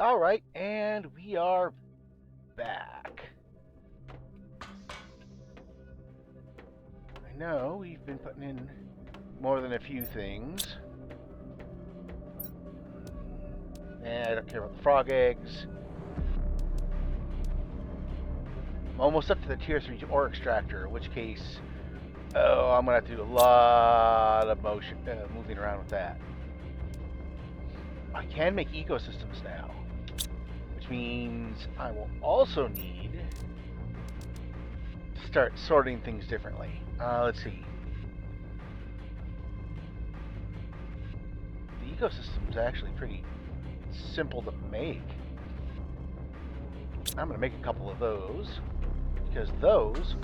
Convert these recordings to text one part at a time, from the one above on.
Alright, and we are back. I know we've been putting in more than a few things. And I don't care about the frog eggs. I'm almost up to the tier 3 ore extractor, in which case, I'm going to have to do a lot of moving around with that. I can make ecosystems now, which means I will also need to start sorting things differently. Let's see. The ecosystem is actually pretty simple to make. I'm going to make a couple of those, because those...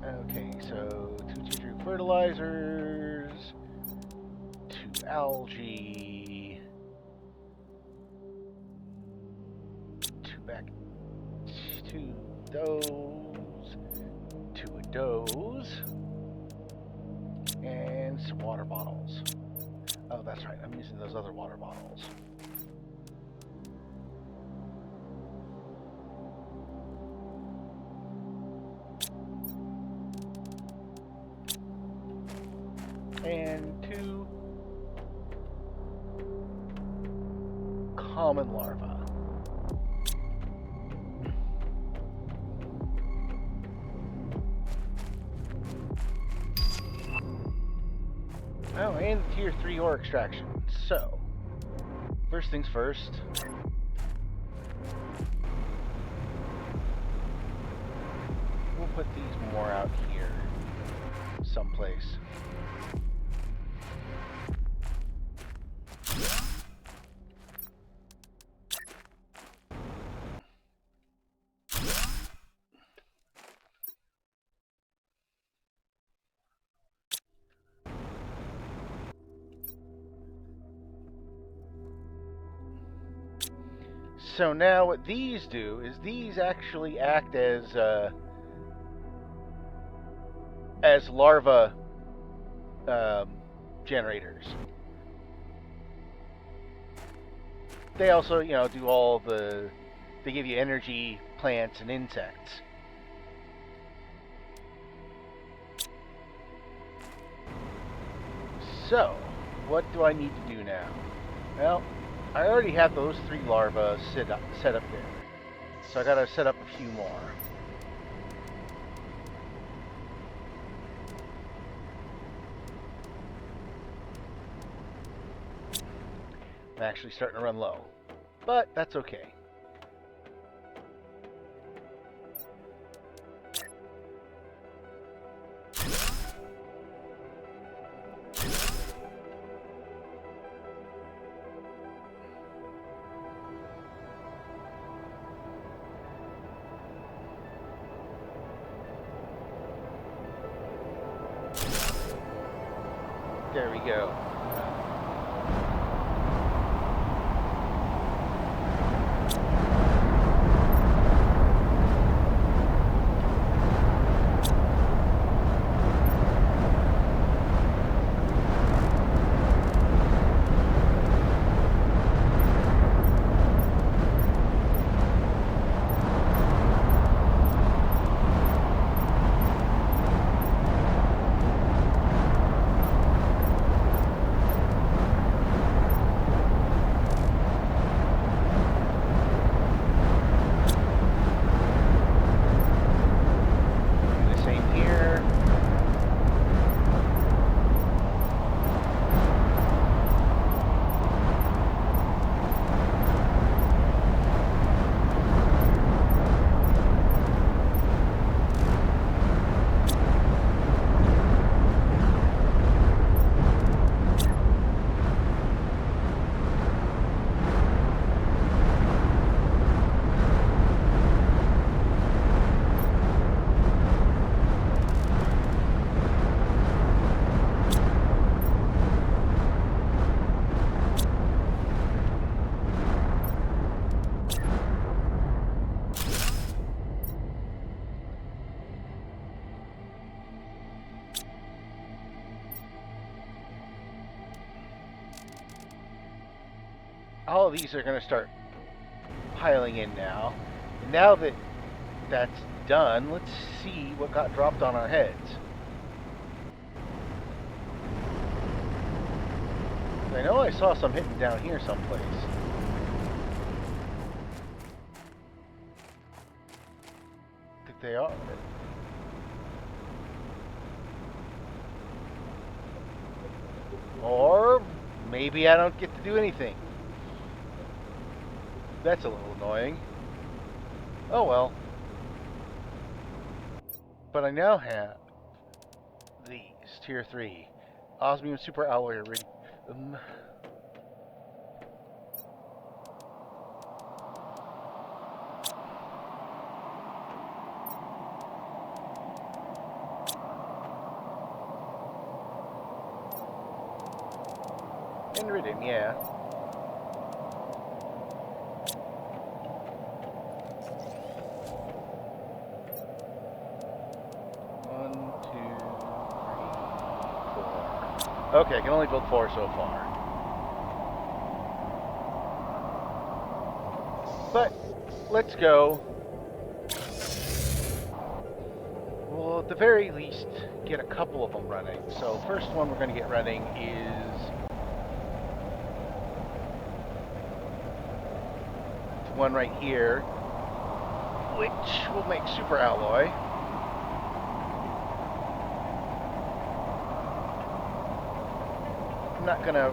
Okay, so 2 tier 3 fertilizers, 2 algae, 2 those, 2 of those, and some water bottles. Oh, that's right, I'm using those other water bottles. And 2 common larvae. Oh, and tier 3 ore extraction. So, first things first. We'll put these more out here, someplace. So now what these do is these actually act as larva generators. They also, do all the... They give you energy, plants, and insects. So, what do I need to do now? Well, I already have those 3 larvae set up there. So I gotta set up a few more. I'm actually starting to run low, but that's okay. There we go. all of these are going to start piling in now. And now that that's done, let's see what got dropped on our heads. I know I saw some hidden down here someplace. I think they are. Or maybe I don't get to do anything. That's a little annoying. Oh well. But I now have these tier 3 osmium super alloy iridium. Iridium, yeah. Okay, I can only build 4 so far. But, let's go. We'll at the very least get a couple of them running. So, first one we're going to get running is the one right here, which will make super alloy. I'm not gonna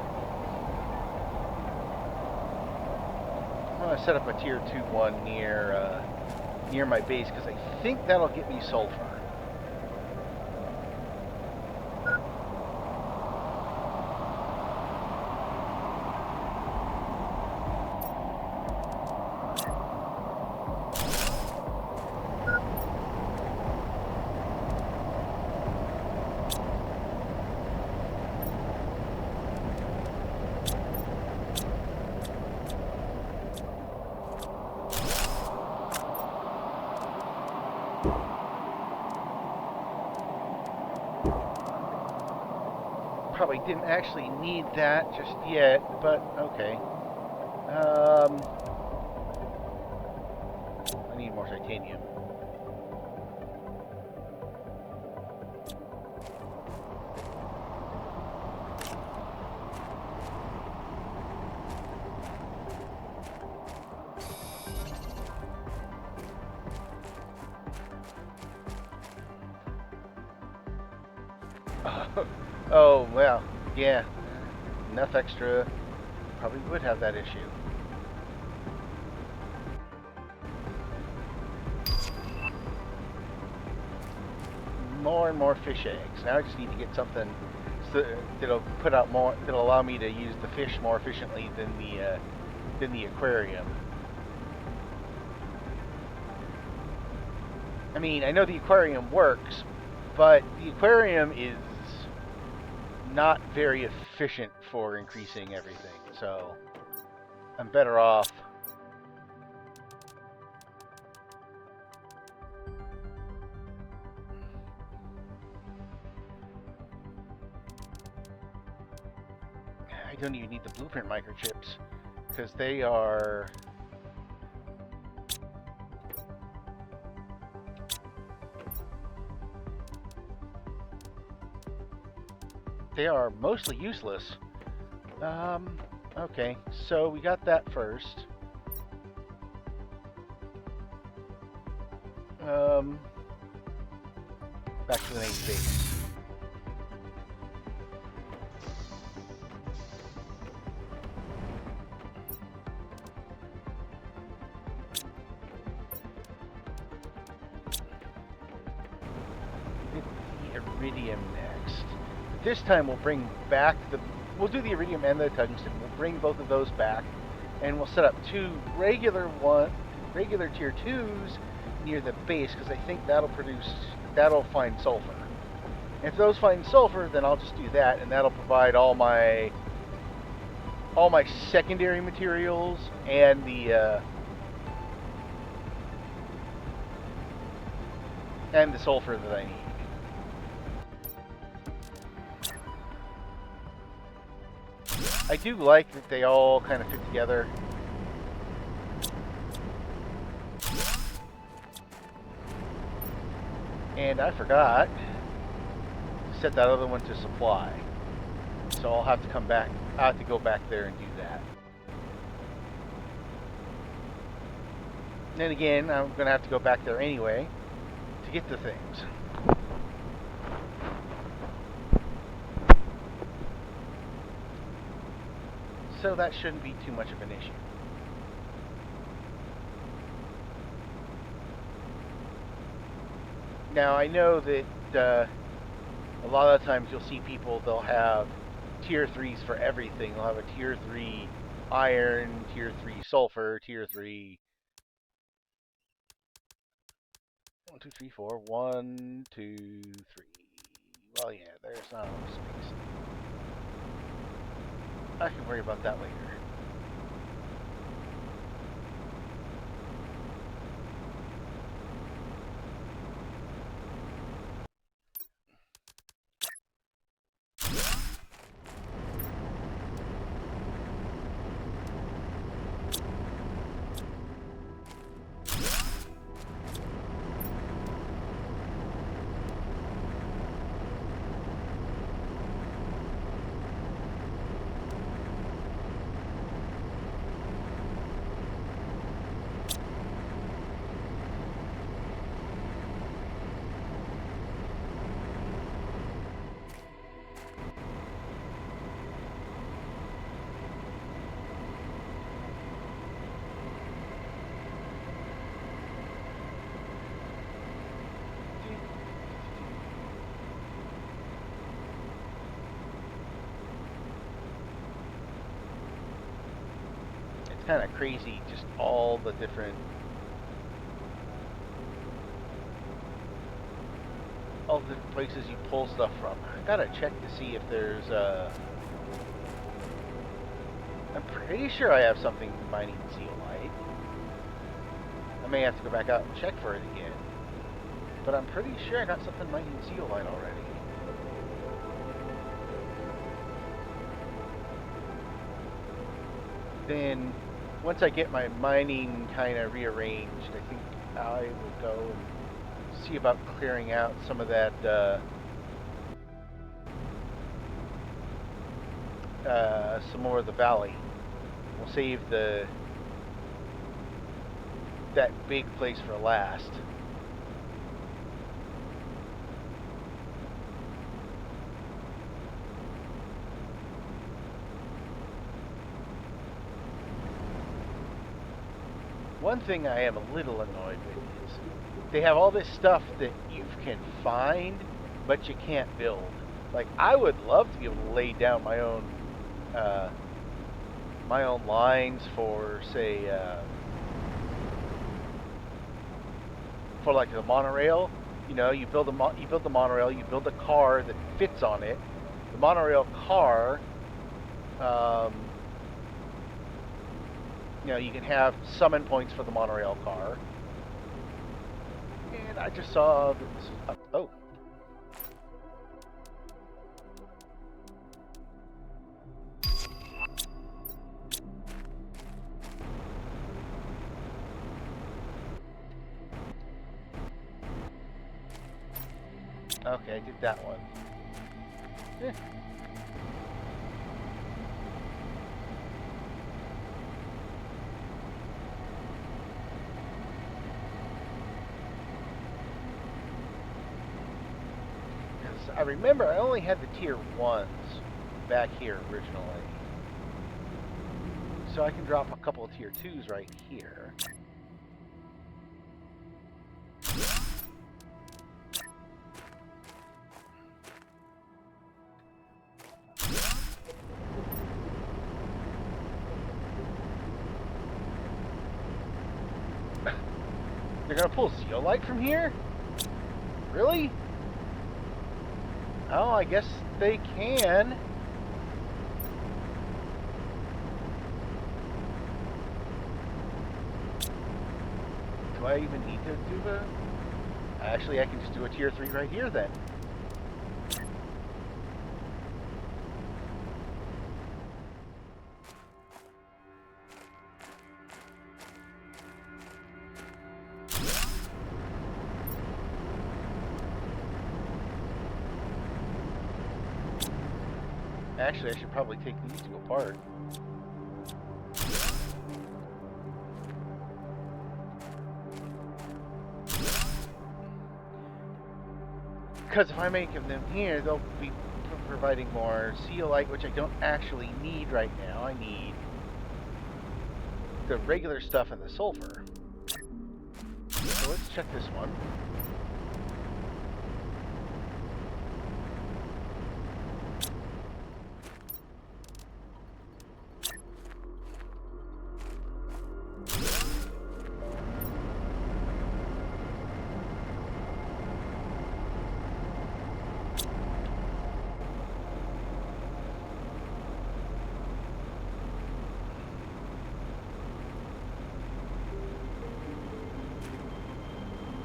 set up a tier 2 one near my base because I think that'll get me sulfur. Probably didn't actually need that just yet, but okay. I need more titanium. Oh, well, yeah. Enough extra. Probably would have that issue. More and more fish eggs. Now I just need to get something that'll put out more, that'll allow me to use the fish more efficiently than the aquarium. I mean, I know the aquarium works, but the aquarium is not very efficient for increasing everything, so I'm better off I don't even need the blueprint microchips because they are mostly useless. Okay, so we got that first. Back to the main base. The iridium next. This time we'll bring back we'll do the iridium and the tungsten. We'll bring both of those back, and we'll set up two regular tier 2s near the base because I think that'll find sulfur. And if those find sulfur, then I'll just do that, and that'll provide all my secondary materials and the sulfur that I need. I do like that they all kind of fit together. And I forgot to set that other one to supply. So I'll have to come back. I have to go back there and do that. Then again, I'm going to have to go back there anyway to get the things. So that shouldn't be too much of an issue. Now, I know that a lot of times you'll see people, they'll have tier 3s for everything. They'll have a tier 3 iron, tier 3 sulfur, tier 3... 1, 2, 3, 4. 1, 2, 3. Well, yeah, there's not enough space. I can worry about that later. Kind of crazy, just all the different places you pull stuff from. I gotta check to see if there's I'm pretty sure I have something mining zeolite. I may have to go back out and check for it again, but I'm pretty sure I got something mining zeolite already. Then once I get my mining kind of rearranged, I think I will go and see about clearing out some of that some more of the valley. We'll save that big place for last. One thing I am a little annoyed with is they have all this stuff that you can find, but you can't build. Like, I would love to be able to lay down my own lines for, say, for like the monorail. You know, you build the monorail, you build a car that fits on it. The monorail car. You know, you can have summon points for the monorail car. And I just saw that this is up. Oh. Okay, I did that one. Eh. I remember I only had the tier 1s back here originally. So I can drop a couple of tier 2s right here. They're gonna pull zeolite from here? Really? Oh, I guess they can. Do I even need to do the... Actually, I can just do a tier 3 right here then. Actually, I should probably take these two apart. Because if I make them here, they'll be providing more zeolite, which I don't actually need right now. I need the regular stuff and the sulfur. So let's check this one.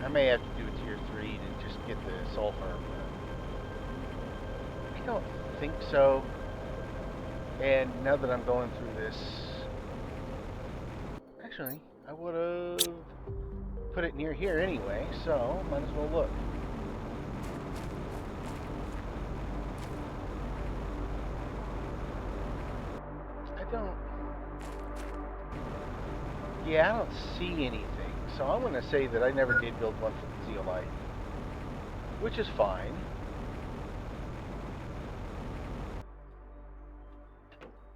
I may have to do a tier 3 to just get the sulfur, but I don't think so. And now that I'm going through this, actually, I would have put it near here anyway, so might as well look. Yeah, I don't see anything. So I'm going to say that I never did build one for the zeolite, which is fine.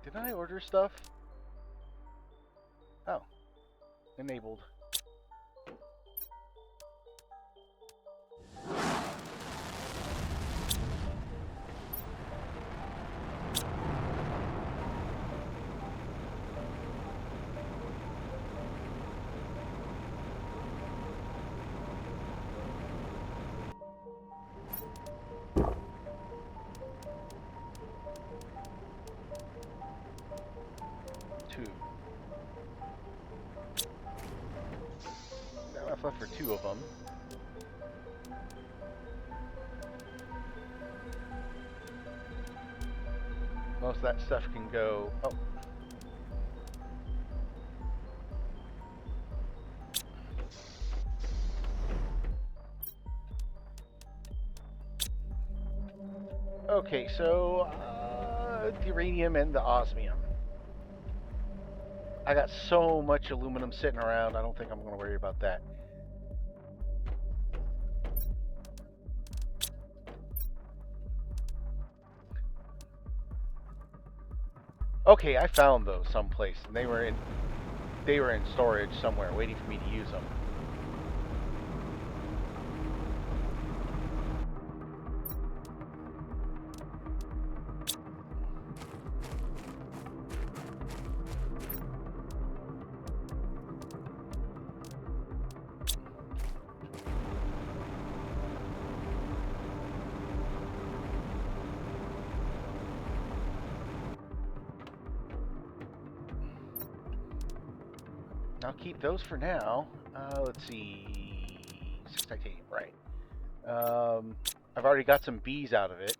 Did I order stuff? Oh, enabled. Left for 2 of them. Most of that stuff can go. Oh. Okay, so the uranium and the osmium. I got so much aluminum sitting around, I don't think I'm going to worry about that. Okay, I found those someplace, and they were in storage somewhere, waiting for me to use them. I'll keep those for now. Let's see, 6 titanium, right? I've already got some bees out of it.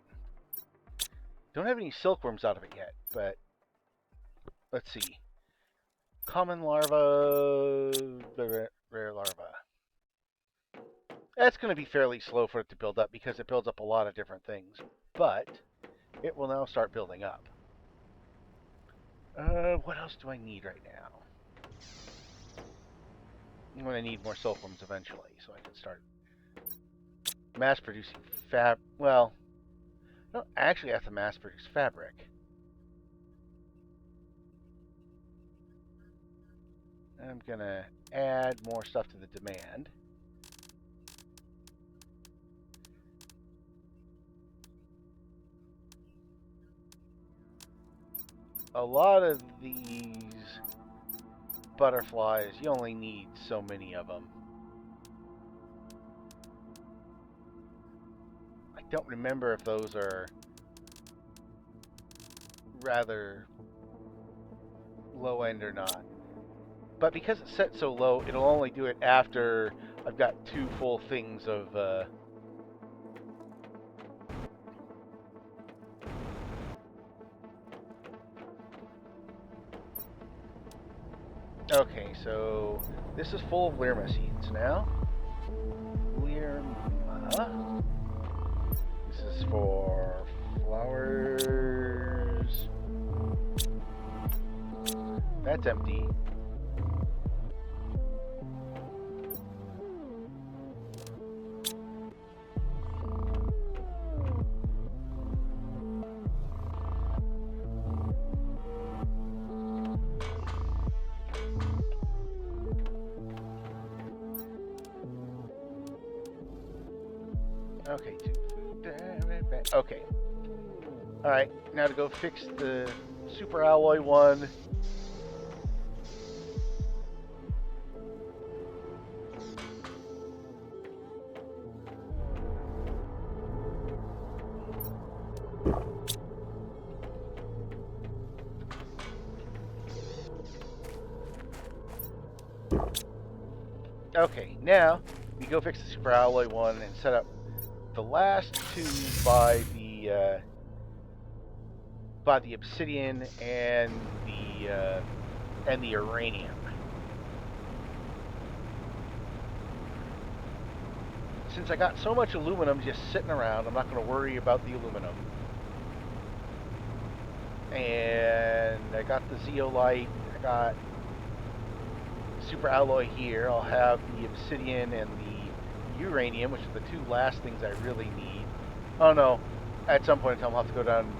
Don't have any silkworms out of it yet, but let's see. Common larva, rare larva. That's going to be fairly slow for it to build up because it builds up a lot of different things, but it will now start building up. What else do I need right now? I'm going to need more silkworms eventually, so I can start mass producing well, I don't actually have to mass produce fabric. I'm going to add more stuff to the demand. A lot of these butterflies, you only need so many of them. I don't remember if those are rather low end or not. But because it's set so low, it'll only do it after I've got 2 full things of okay, so this is full of Lirma seeds now. Lirma. This is for flowers. That's empty. Okay, okay. Alright, now to go fix the super alloy one. Okay, now we go fix the super alloy one and set up the last two by the obsidian and the uranium. Since I got so much aluminum just sitting around, I'm not going to worry about the aluminum. And I got the zeolite. I got super alloy here. I'll have the obsidian and the uranium, which are the two last things I really need. Oh no, at some point in time I'll have to go down and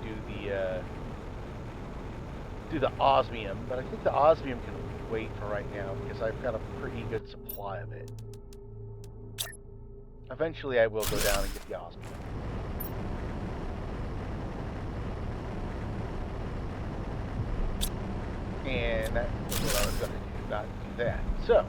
do the osmium, but I think the osmium can wait for right now because I've got a pretty good supply of it. Eventually I will go down and get the osmium. And that's what I was going to do, not do that. So,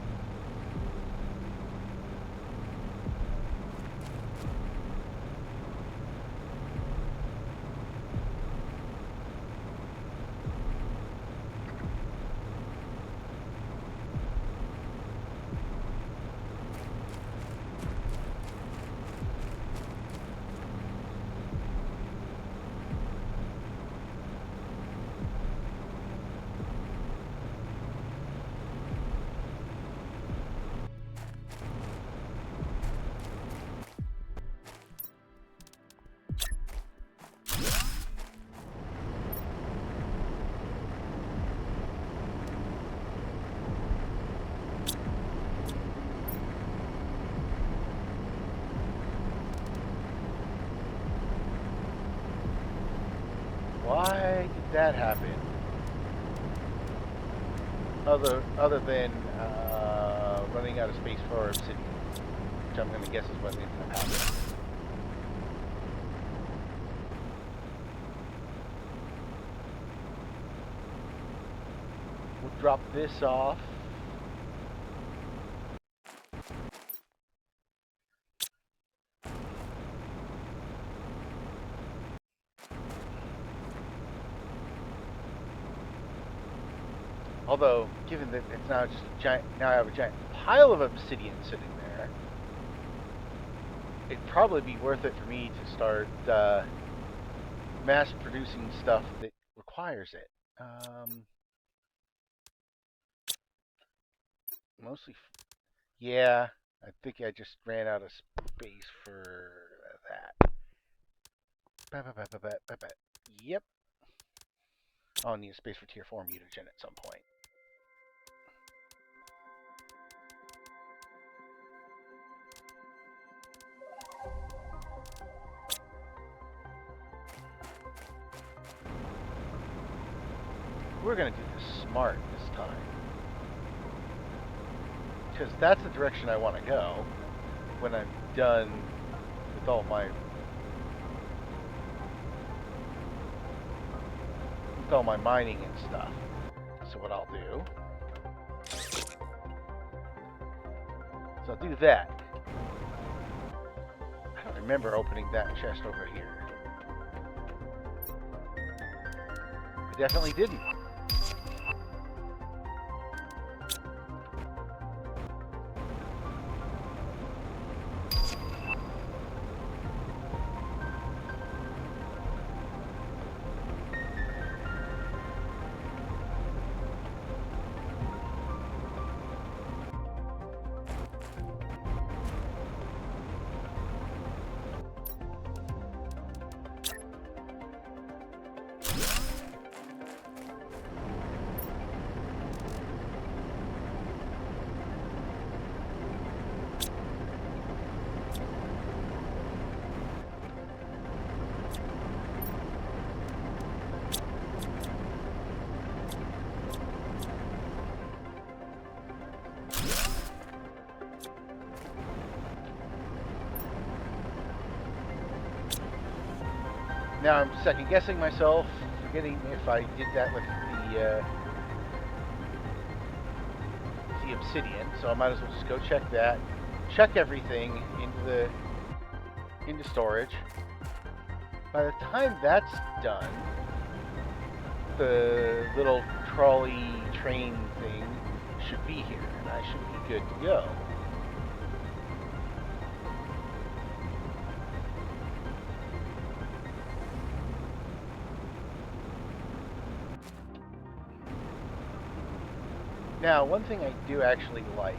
why did that happen? Other than running out of space for obsidian, which I'm going to guess is what ended up happening. We'll drop this off. Although, given that it's now just a giant, now I have a giant pile of obsidian sitting there, it'd probably be worth it for me to start mass producing stuff that requires it. Mostly, yeah. I think I just ran out of space for that. Yep. I'll need a space for tier 4 mutagen at some point. We're going to do this smart this time. Because that's the direction I want to go when I'm done with all my mining and stuff. So what I'll do is I'll do that. I don't remember opening that chest over here. I definitely didn't. Now I'm second guessing myself, forgetting if I did that with the obsidian. So I might as well just go check that, check everything into storage. By the time that's done, the little trolley train thing should be here, and I should be good to go. Now, one thing I do actually like,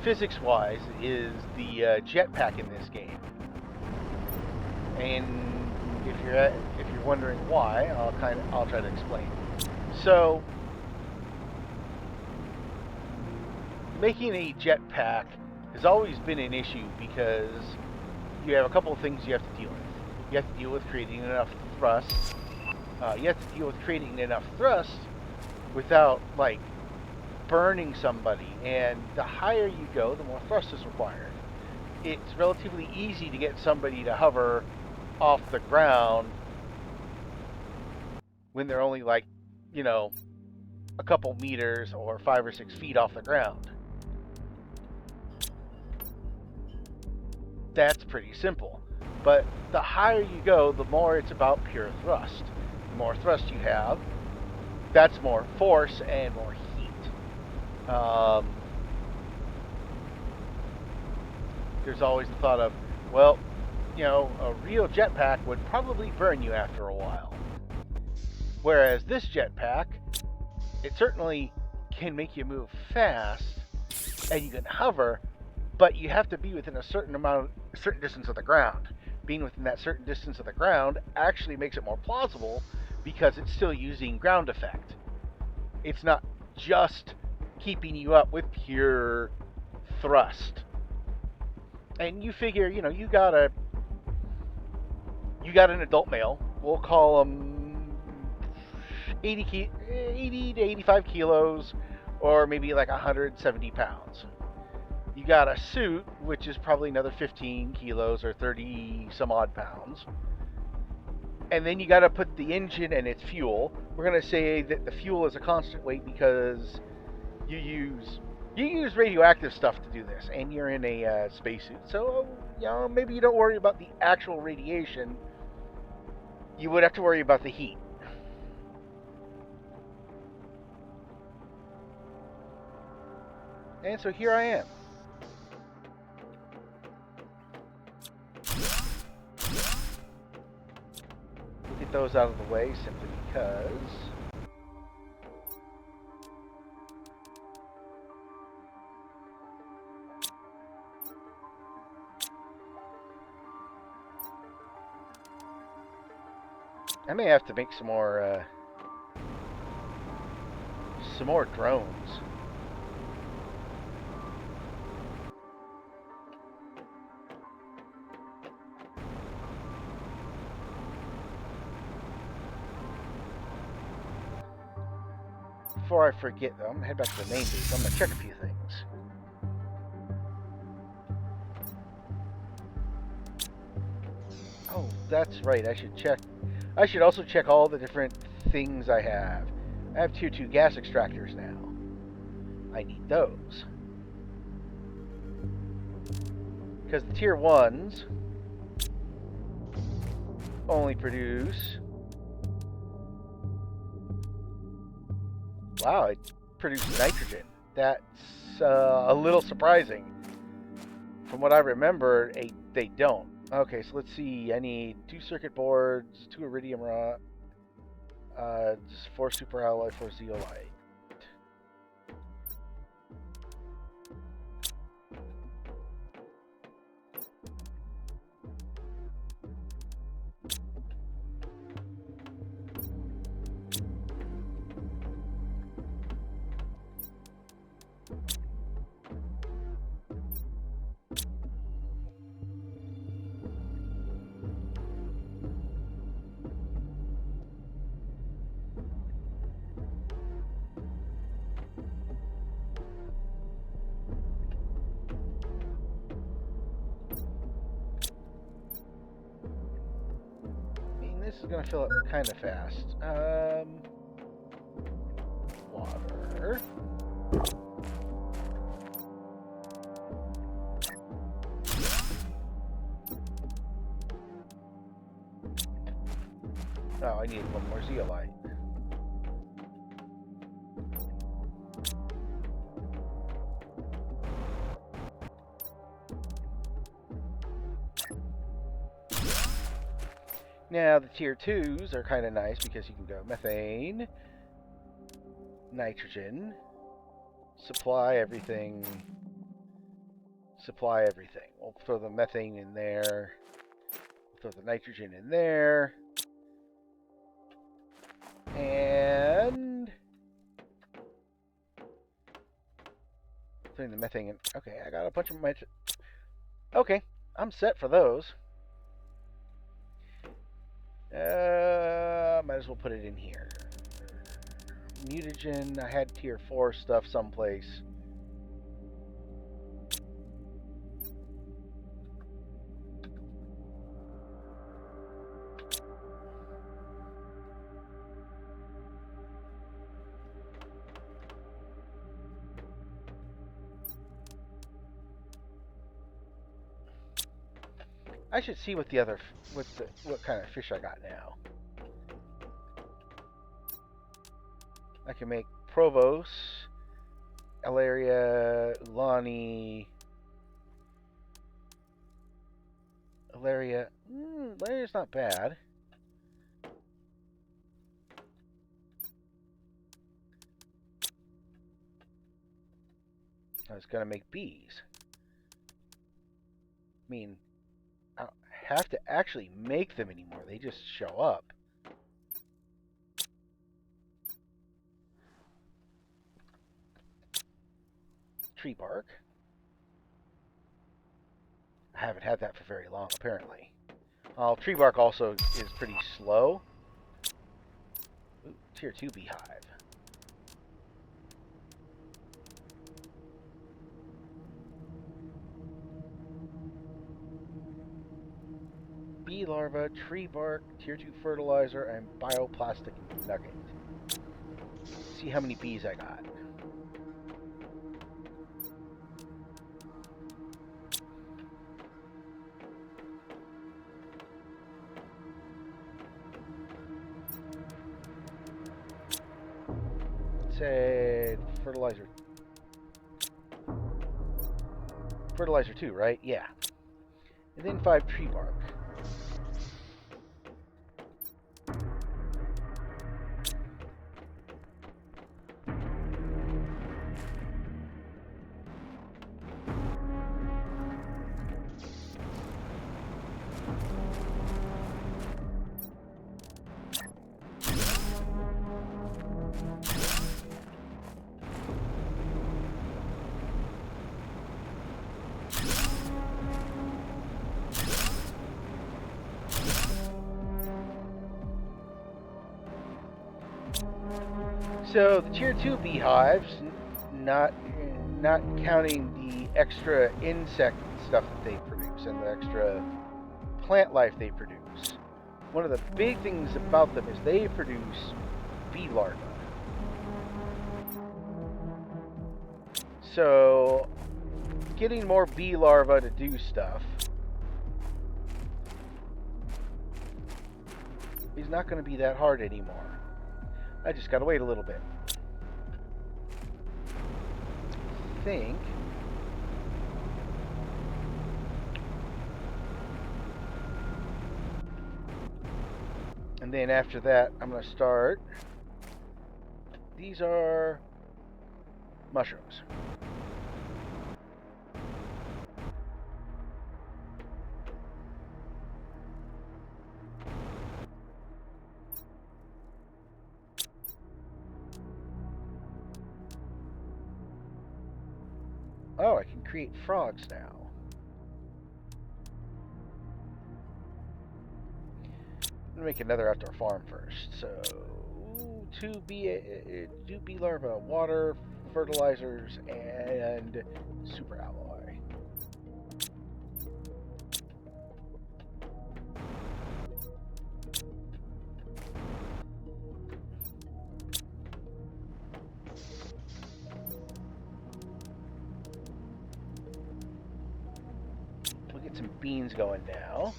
physics-wise, is the jetpack in this game. And if you're wondering why, I'll try to explain. So, making a jetpack has always been an issue because you have a couple of things you have to deal with. You have to deal with creating enough thrust. You have to deal with creating enough thrust without, like, burning somebody. And the higher you go, the more thrust is required. It's relatively easy to get somebody to hover off the ground when they're only, like, you know, a couple meters or 5 or 6 feet off the ground. That's pretty simple. But the higher you go, the more it's about pure thrust. The more thrust you have, that's more force and more heat. There's always the thought of, well, you know, a real jetpack would probably burn you after a while. Whereas this jetpack, it certainly can make you move fast, and you can hover, but you have to be within a certain distance of the ground. Being within that certain distance of the ground actually makes it more plausible because it's still using ground effect. It's not just keeping you up with pure thrust. And you figure, you know, you got an adult male. We'll call him 80 to 85 kilos, or maybe like 170 pounds. You got a suit, which is probably another 15 kilos or 30 some odd pounds. And then you got to put the engine and its fuel. We're going to say that the fuel is a constant weight because you use radioactive stuff to do this, and you're in a spacesuit. So, you know, maybe you don't worry about the actual radiation. You would have to worry about the heat. And so here I am. We'll get those out of the way simply because I may have to make some more drones. Before I forget, though, I'm gonna head back to the main base. I'm gonna check a few things. Oh, that's right. I should also check all the different things I have. I have tier 2 gas extractors now. I need those. Because the tier 1s only produce... Wow, it produces nitrogen. That's a little surprising. From what I remember, they don't. Okay, so let's see. I need 2 circuit boards, 2 iridium rod, 4 super alloy, 4 zeolite. gonna fill up kind of fast. Water. Oh, I need one more zeolite. Now, the tier 2s are kind of nice because you can go methane, nitrogen, supply everything. We'll throw the methane in there. We'll throw the nitrogen in there. And throwing the methane in. Okay, I got a bunch of my. Okay, I'm set for those. Might as well put it in here. Mutagen, I had tier 4 stuff someplace. I should see what what kind of fish I got now. I can make Provos, Alaria, Ulani, Alaria. Alaria's not bad. I was gonna make bees. I mean, I don't have to actually make them anymore. They just show up. Tree bark. I haven't had that for very long, apparently. Tree bark also is pretty slow. Ooh, tier 2 beehive. Bee larva, tree bark, tier 2 fertilizer, and bioplastic nugget. See how many bees I got. Said fertilizer. Fertilizer 2, right? Yeah. And then 5 tree bark. So the tier 2 beehives, not counting the extra insect stuff that they produce and the extra plant life they produce. One of the big things about them is they produce bee larvae. So getting more bee larvae to do stuff is not going to be that hard anymore. I just gotta wait a little bit. I think. And then after that, I'm gonna start. These are mushrooms. Oh, I can create frogs now. I'm gonna make another outdoor farm first. So, two bee larvae, water, fertilizers, and super alloy. some beans going now.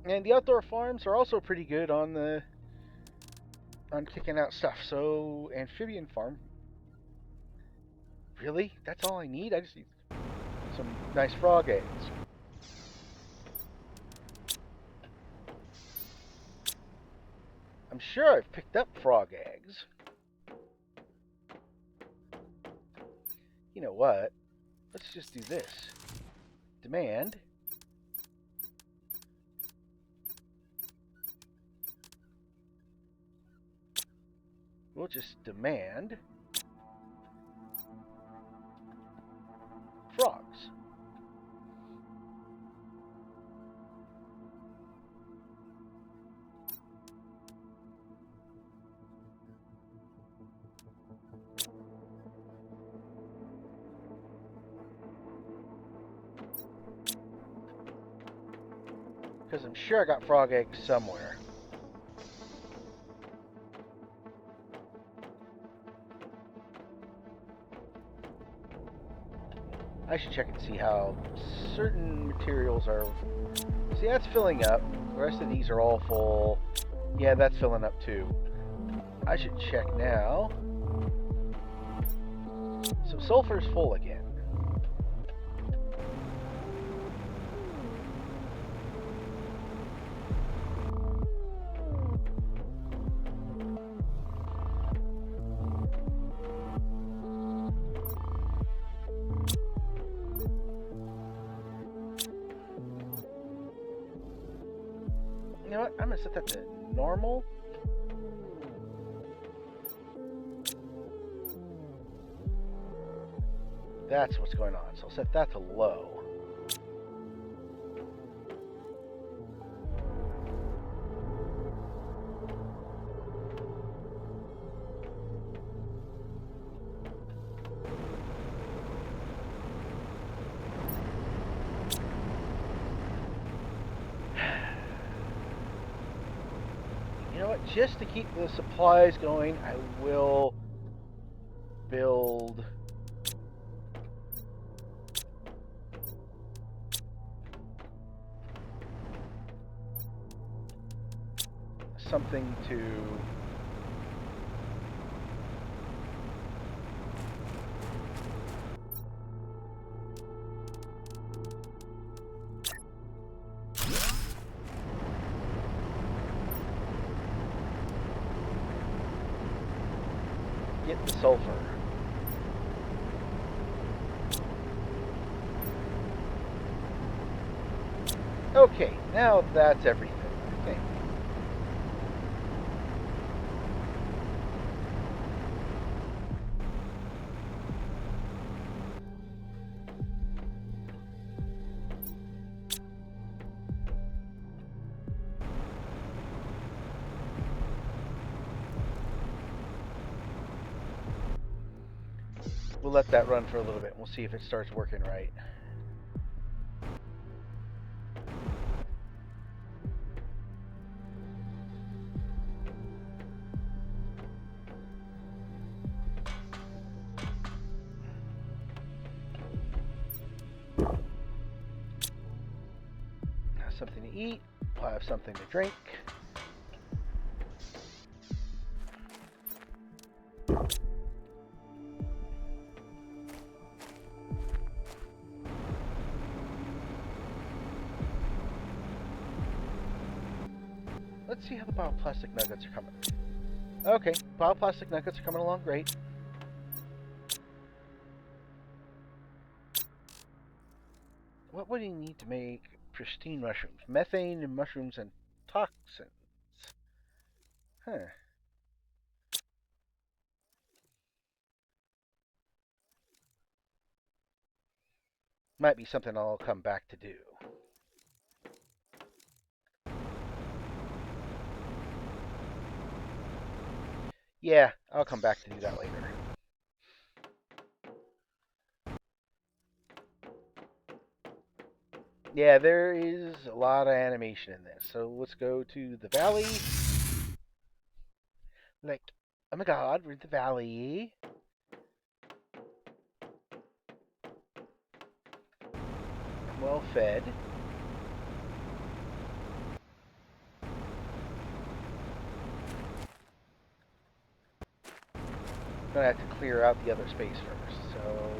And the outdoor farms are also pretty good on kicking out stuff. So amphibian farm. Really? That's all I need? I just need some nice frog eggs. I'm sure I've picked up frog eggs. You know what? Let's just do this. Demand. We'll just demand frogs. Because I'm sure I got frog eggs somewhere. I should check and see how certain materials are. See, that's filling up. The rest of these are all full. Yeah, that's filling up too. I should check now. So sulfur's full again. You know what? I'm going to set that to normal. That's what's going on. So I'll set that to low. You know what? Just to keep the supplies going, I will build something to get the sulfur. Okay, now that's everything, I think. We'll let that run for a little bit and we'll see if it starts working right. Have something to eat. We'll have something to drink. Let's see how the bioplastic nuggets are coming. Okay, bioplastic nuggets are coming along great. What would he need to make pristine mushrooms? Methane and mushrooms and toxins. Huh. Might be something I'll come back to do. Yeah, I'll come back to do that later. Yeah, there is a lot of animation in this. So let's go to the valley. Like, oh my god, we're in the valley. I'm well fed. I'm gonna have to clear out the other space first. So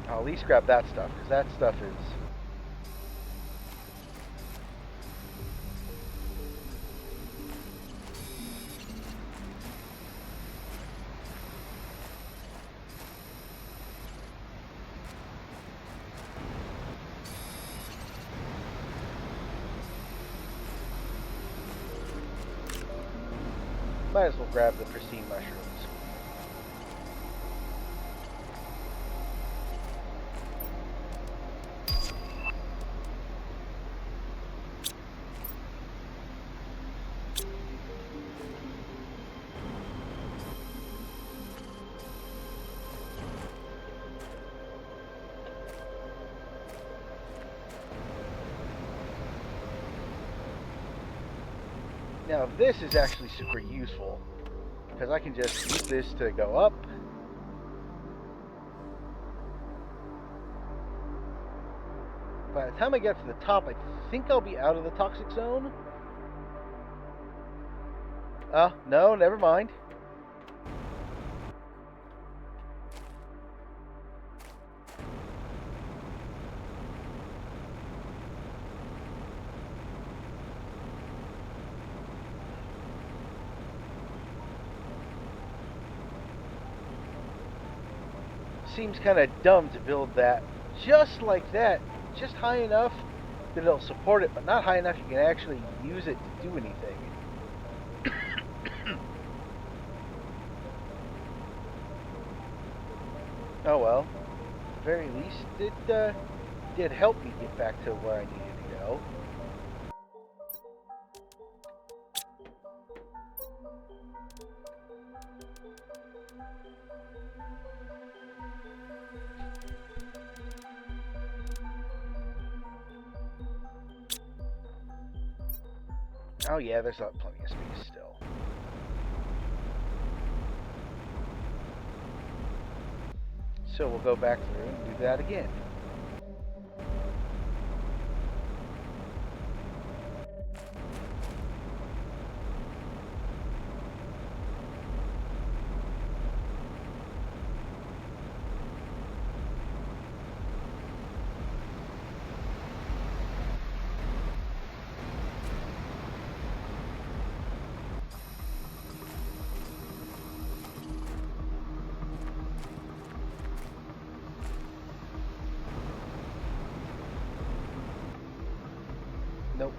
I'll at least grab that stuff, because that stuff is... Might as well grab the pristine mushrooms. Now this is actually super useful, because I can just use this to go up. By the time I get to the top, I think I'll be out of the toxic zone. No, never mind. Seems kind of dumb to build that just like that, just high enough that it'll support it, but not high enough you can actually use it to do anything. Oh well, at the very least, it did help me get back to where I needed to go. Oh yeah, there's plenty of space still. So we'll go back through and do that again. Nope.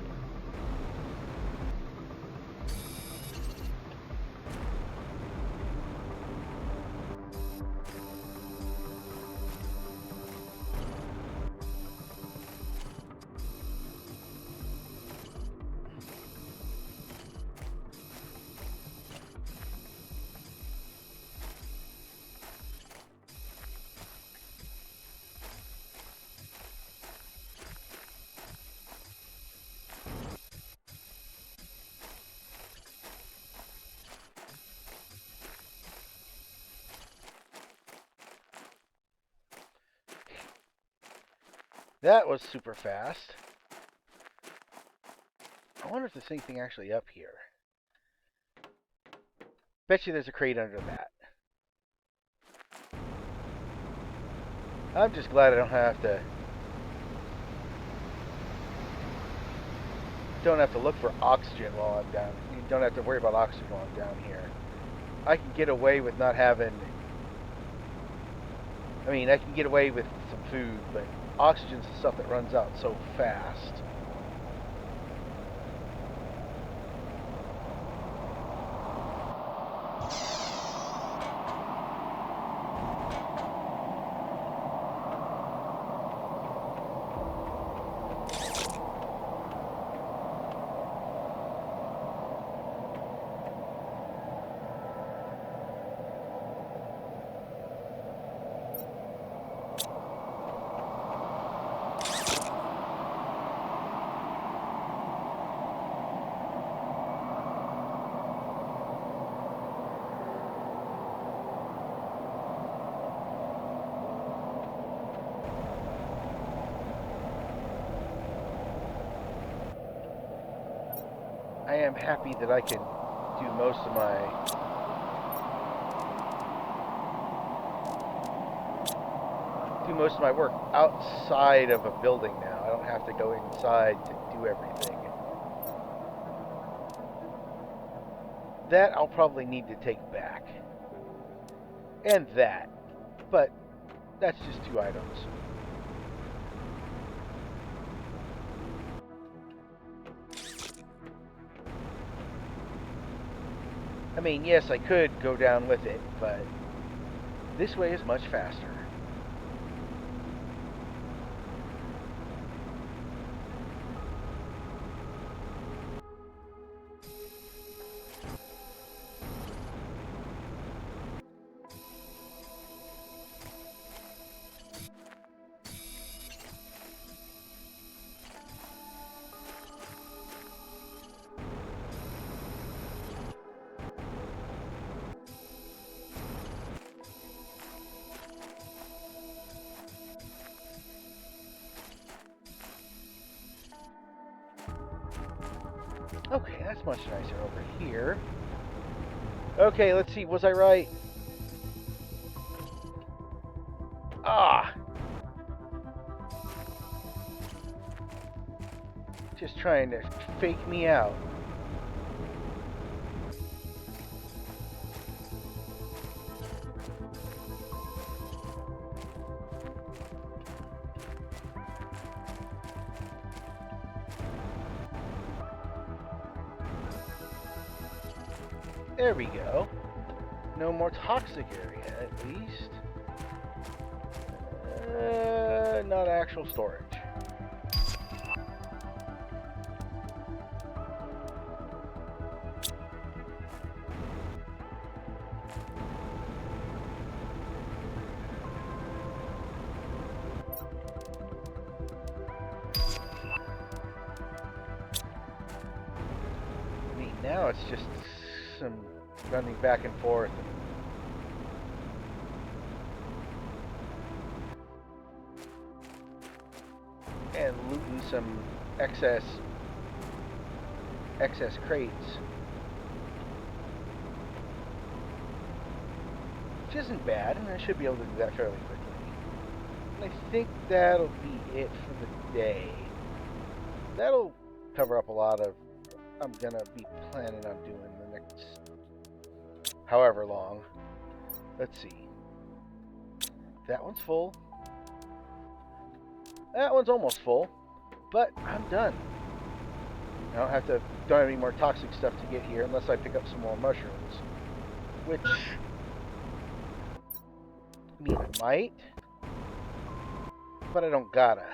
That was super fast. I wonder if there's anything actually up here. Bet you there's a crate under that. I'm just glad I don't have to look for oxygen while I'm down. You don't have to worry about oxygen while I'm down here. I can get away with not having... I mean, I can get away with some food, but oxygen's the stuff that runs out so fast. I am happy that I can do most of my work outside of a building now. I don't have to go inside to do everything. That I'll probably need to take back. And that. But that's just 2 items. I mean, yes, I could go down with it, but this way is much faster. Okay, that's much nicer over here. Okay, let's see. Was I right? Ah! Just trying to fake me out. There we go. No more toxic area, at least. Not actual storage. I mean, now it's just some running back and forth. And looting some excess crates. Which isn't bad, and I should be able to do that fairly quickly. And I think that'll be it for the day. That'll cover up a lot of I'm gonna be planning on doing the next however long. Let's see. That one's full. That one's almost full, but I'm done. I don't have any more toxic stuff to get here unless I pick up some more mushrooms, which I mean I might, but I don't gotta.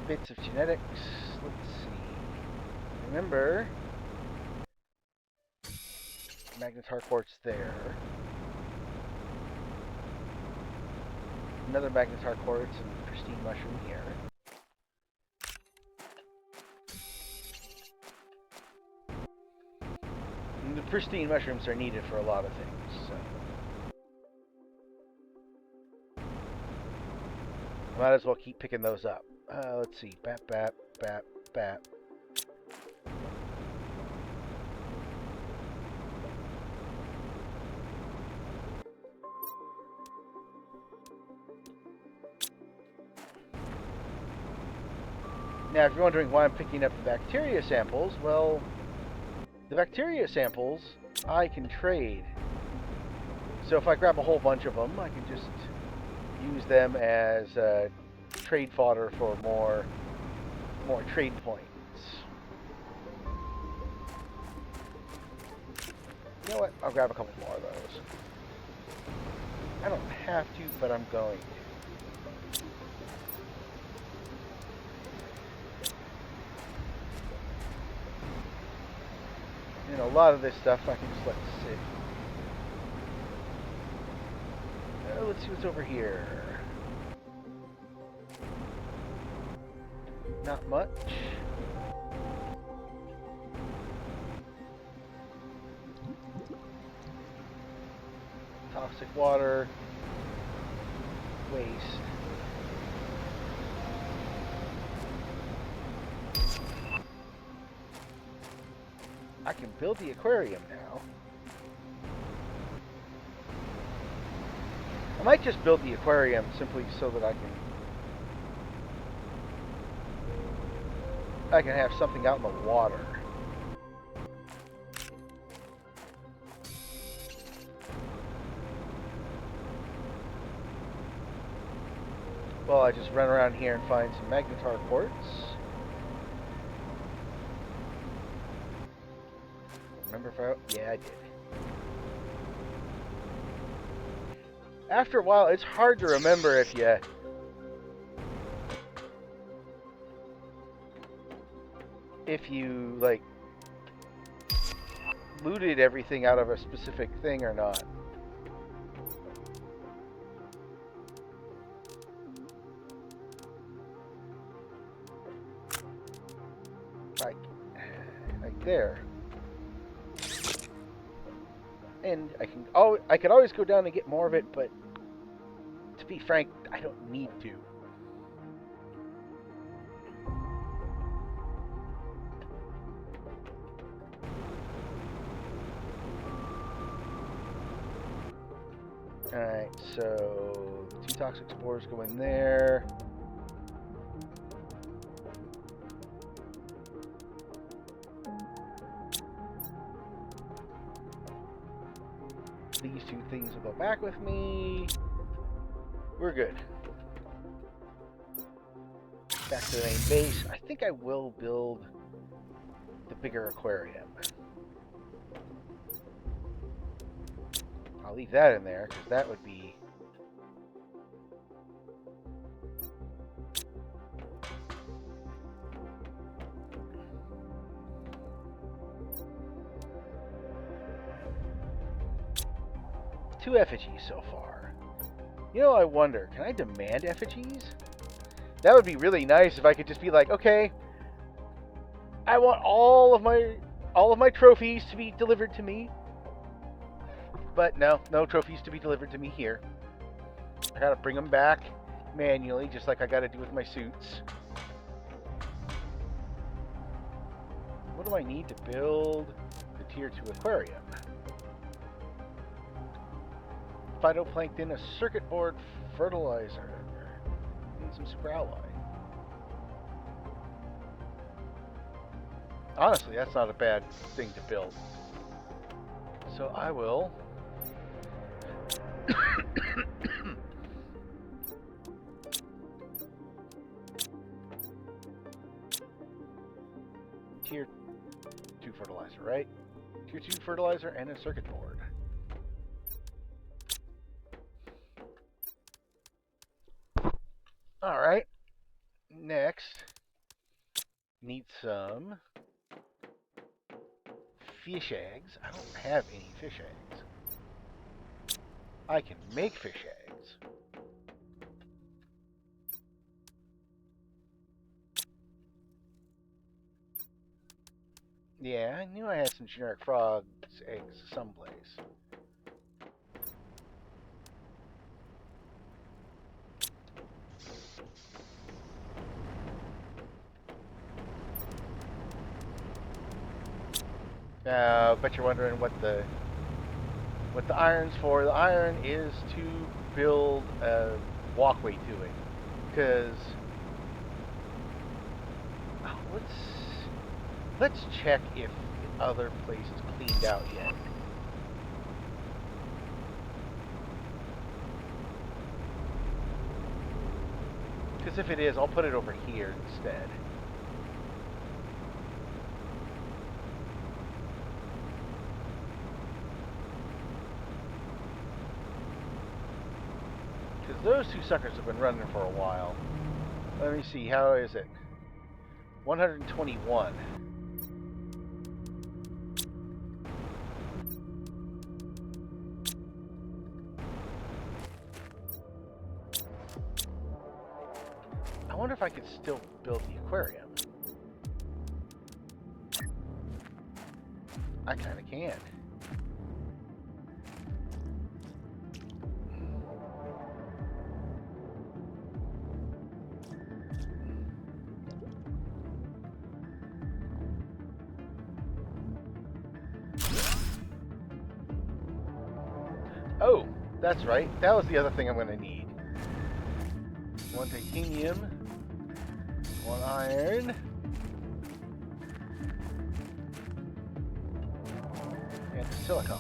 Bits of genetics. Let's see. Remember, magnetar quartz there. Another magnetar quartz and pristine mushroom here. And the pristine mushrooms are needed for a lot of things, so I might as well keep picking those up. Let's see. Bap, bap, bap, bap. Now, if you're wondering why I'm picking up the bacteria samples, well, the bacteria samples I can trade. So if I grab a whole bunch of them, I can just use them as trade fodder for more trade points. You know what? I'll grab a couple more of those. I don't have to, but I'm going to. You know, a lot of this stuff I can just let sit. Let's see what's over here. Not much. Caustic water. Waste. I can build the aquarium now. I might just build the aquarium simply so that I can have something out in the water. Well, I just run around here and find some magnetar quartz. Remember if I... Yeah, I did. After a while, it's hard to remember if you like looted everything out of a specific thing or not. Like there. And I could always go down and get more of it, but to be frank, I don't need to. Alright, so the 2 toxic spores go in there. These 2 things will go back with me. We're good. Back to the main base. I think I will build the bigger aquarium. I'll leave that in there, because that would be... Two effigies so far. You know, I wonder, can I demand effigies? That would be really nice if I could just be like, okay, I want all of my trophies to be delivered to me. But no trophies to be delivered to me here. I gotta bring them back manually, just like I gotta do with my suits. What do I need to build the tier 2 aquarium? Phytoplankton, a circuit board, fertilizer, and some super alloy. Honestly, that's not a bad thing to build. So I will... Tier 2 fertilizer, right? Tier 2 fertilizer and a circuit board. Alright. Next, need some fish eggs. I don't have any fish eggs. I can make fish eggs. Yeah, I knew I had some generic frogs eggs someplace. Now, bet you're wondering what the iron's for. The iron is to build a walkway to it. Because let's check if the other place is cleaned out yet. Because if it is, I'll put it over here instead. Because those 2 suckers have been running for a while. Let me see, how is it? 121. I wonder if I could still build the aquarium. I kind of can. that's right. That was the other thing I'm going to need. 1 titanium, 1 iron, and silicon.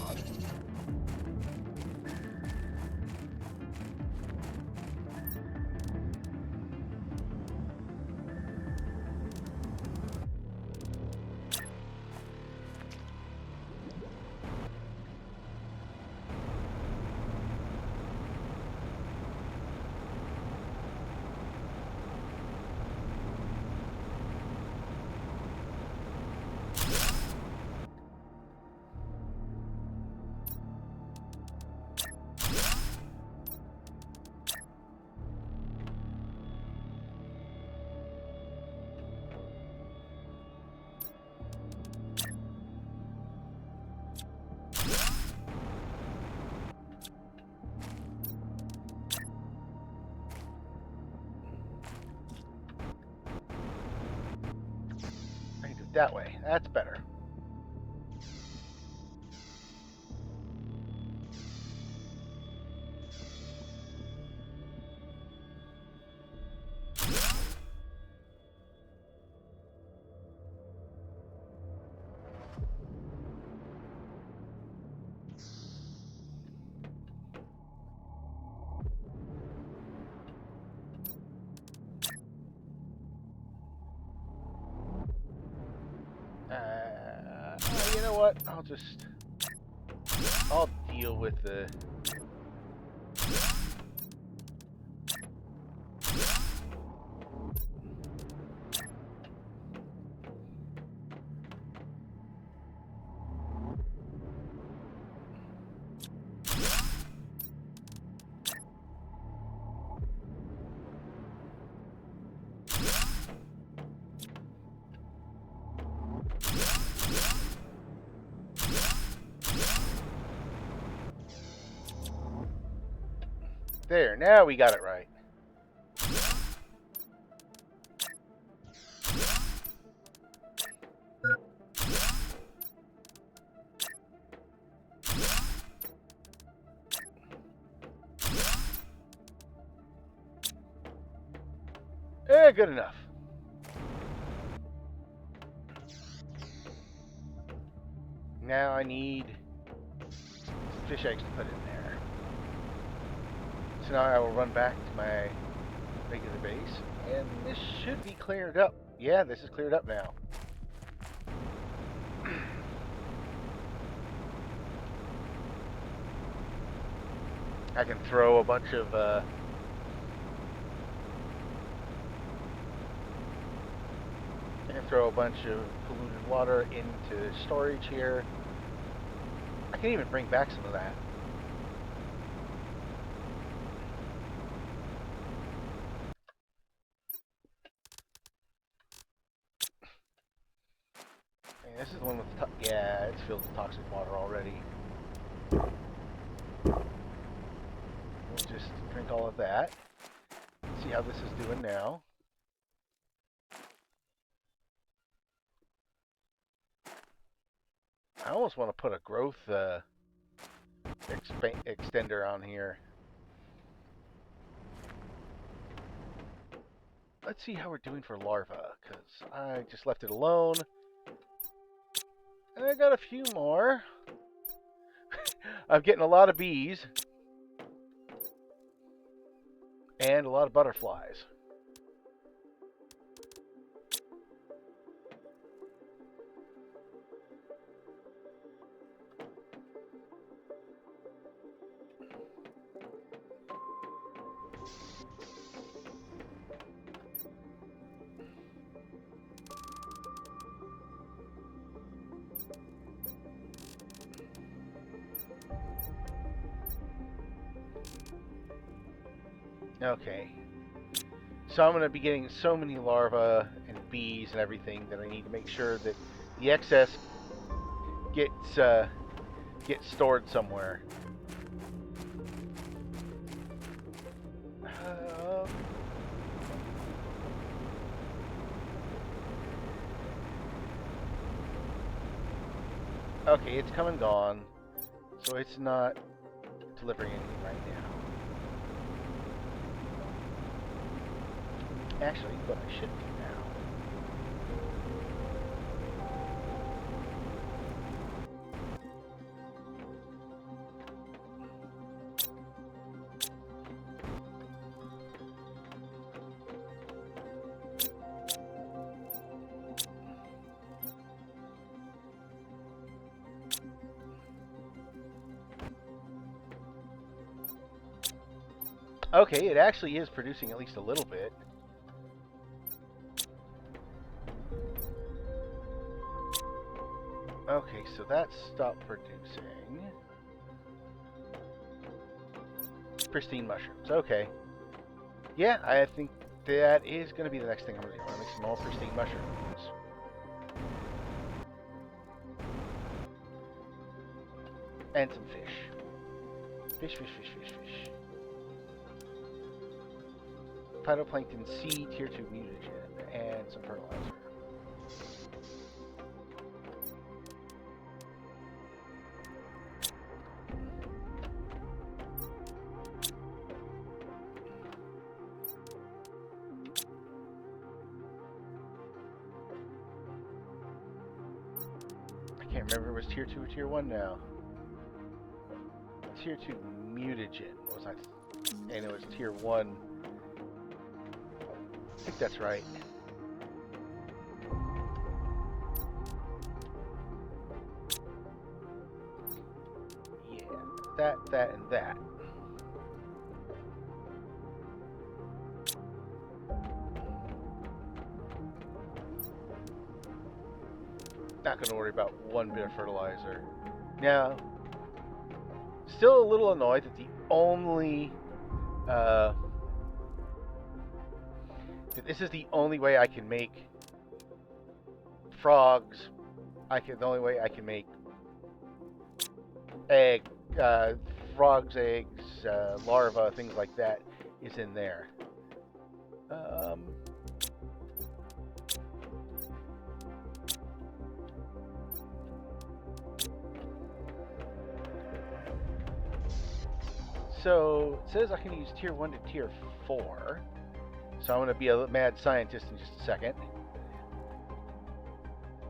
I can do it that way. That's better. You know what? I'll deal with the... There, now we got it right. Good enough. Now I need fish eggs to put in there. So now I will run back to my regular base, and this should be cleared up. Yeah, this is cleared up now. I can throw a bunch of polluted water into storage here. I can even bring back some of that. And this is the one with yeah, it's filled with toxic water already. We'll just drink all of that. See how this is doing now. I almost want to put a growth extender on here. Let's see how we're doing for larvae, because I just left it alone. And I got a few more. I'm getting a lot of bees. And a lot of butterflies. Okay. So I'm going to be getting so many larvae and bees and everything that I need to make sure that the excess gets stored somewhere. Okay, it's come and gone, so it's not delivering anything right now. Actually, what I should do now. Okay, it actually is producing at least a little bit. Okay, so that stopped producing. Pristine mushrooms. Okay. Yeah, I think that is going to be the next thing I'm going to do. I'm going to make some more pristine mushrooms. And some fish. Fish, fish, fish, fish, fish. Phytoplankton C, tier 2 mutagen, and some fertilizer. I can't remember if it was tier 2 or tier 1 now. Tier 2 mutagen was and it was tier 1. I think that's right. Yeah, that, and that. Not going to worry about one bit of fertilizer. Now, still a little annoyed that the only that this is the only way I can make frogs. The only way I can make frogs, eggs, larvae, things like that is in there. So it says I can use tier 1 to tier 4. So I'm going to be a mad scientist in just a second.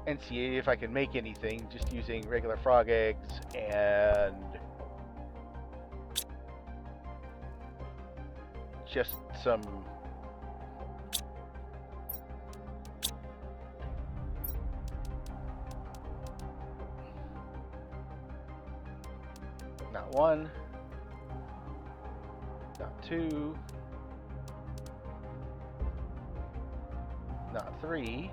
And see if I can make anything just using regular frog eggs and just some not one, not two, not three,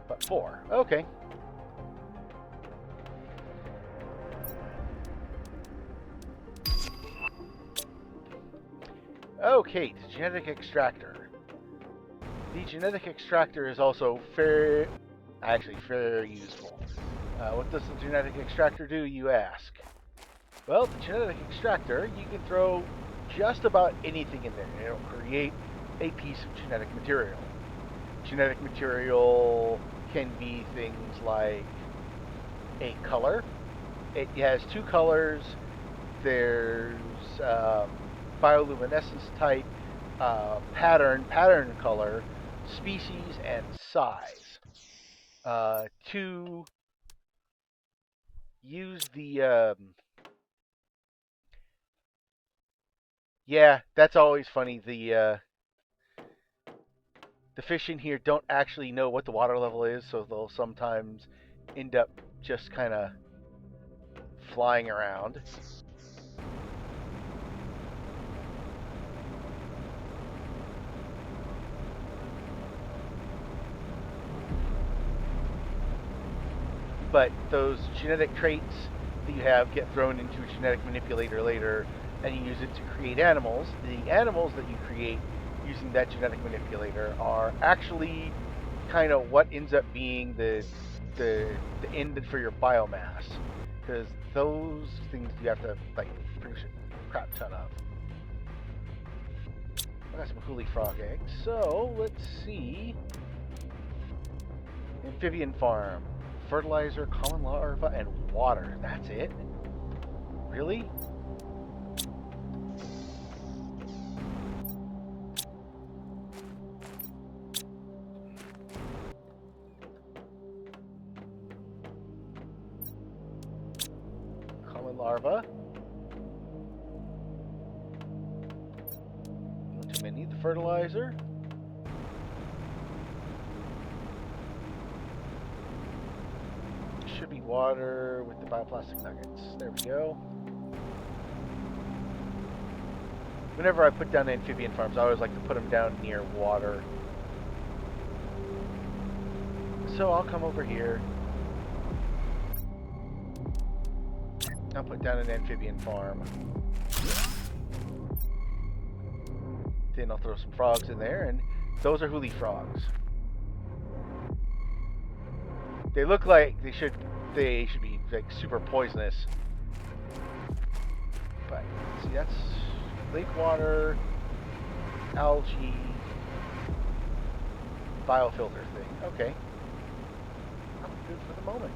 but 4. Okay. Okay, the genetic extractor. The genetic extractor is also very useful. What does the genetic extractor do, you ask? Well, the genetic extractor, you can throw just about anything in there, and it'll create a piece of genetic material. Genetic material can be things like a color. It has 2 colors. There's bioluminescence type, pattern color, species, and size. To use the yeah, that's always funny. The fish in here don't actually know what the water level is, so they'll sometimes end up just kind of flying around. But those genetic traits that you have get thrown into a genetic manipulator later, and you use it to create animals. The animals that you create using that genetic manipulator are actually kind of what ends up being the end for your biomass, because those things you have to like produce a crap ton of. I got some hooly frog eggs, so let's see. Amphibian farm. fertilizer, common larva, and water. That's it? Really? Common larva. Not too many. The fertilizer. Should be water with the bioplastic nuggets. There we go. Whenever I put down amphibian farms, I always like to put them down near water. So I'll come over here. I'll put down an amphibian farm. Then I'll throw some frogs in there, and those are huli frogs. They look like they should be like super poisonous. But see, that's lake water, algae, biofilter thing. Okay. I'm good for the moment.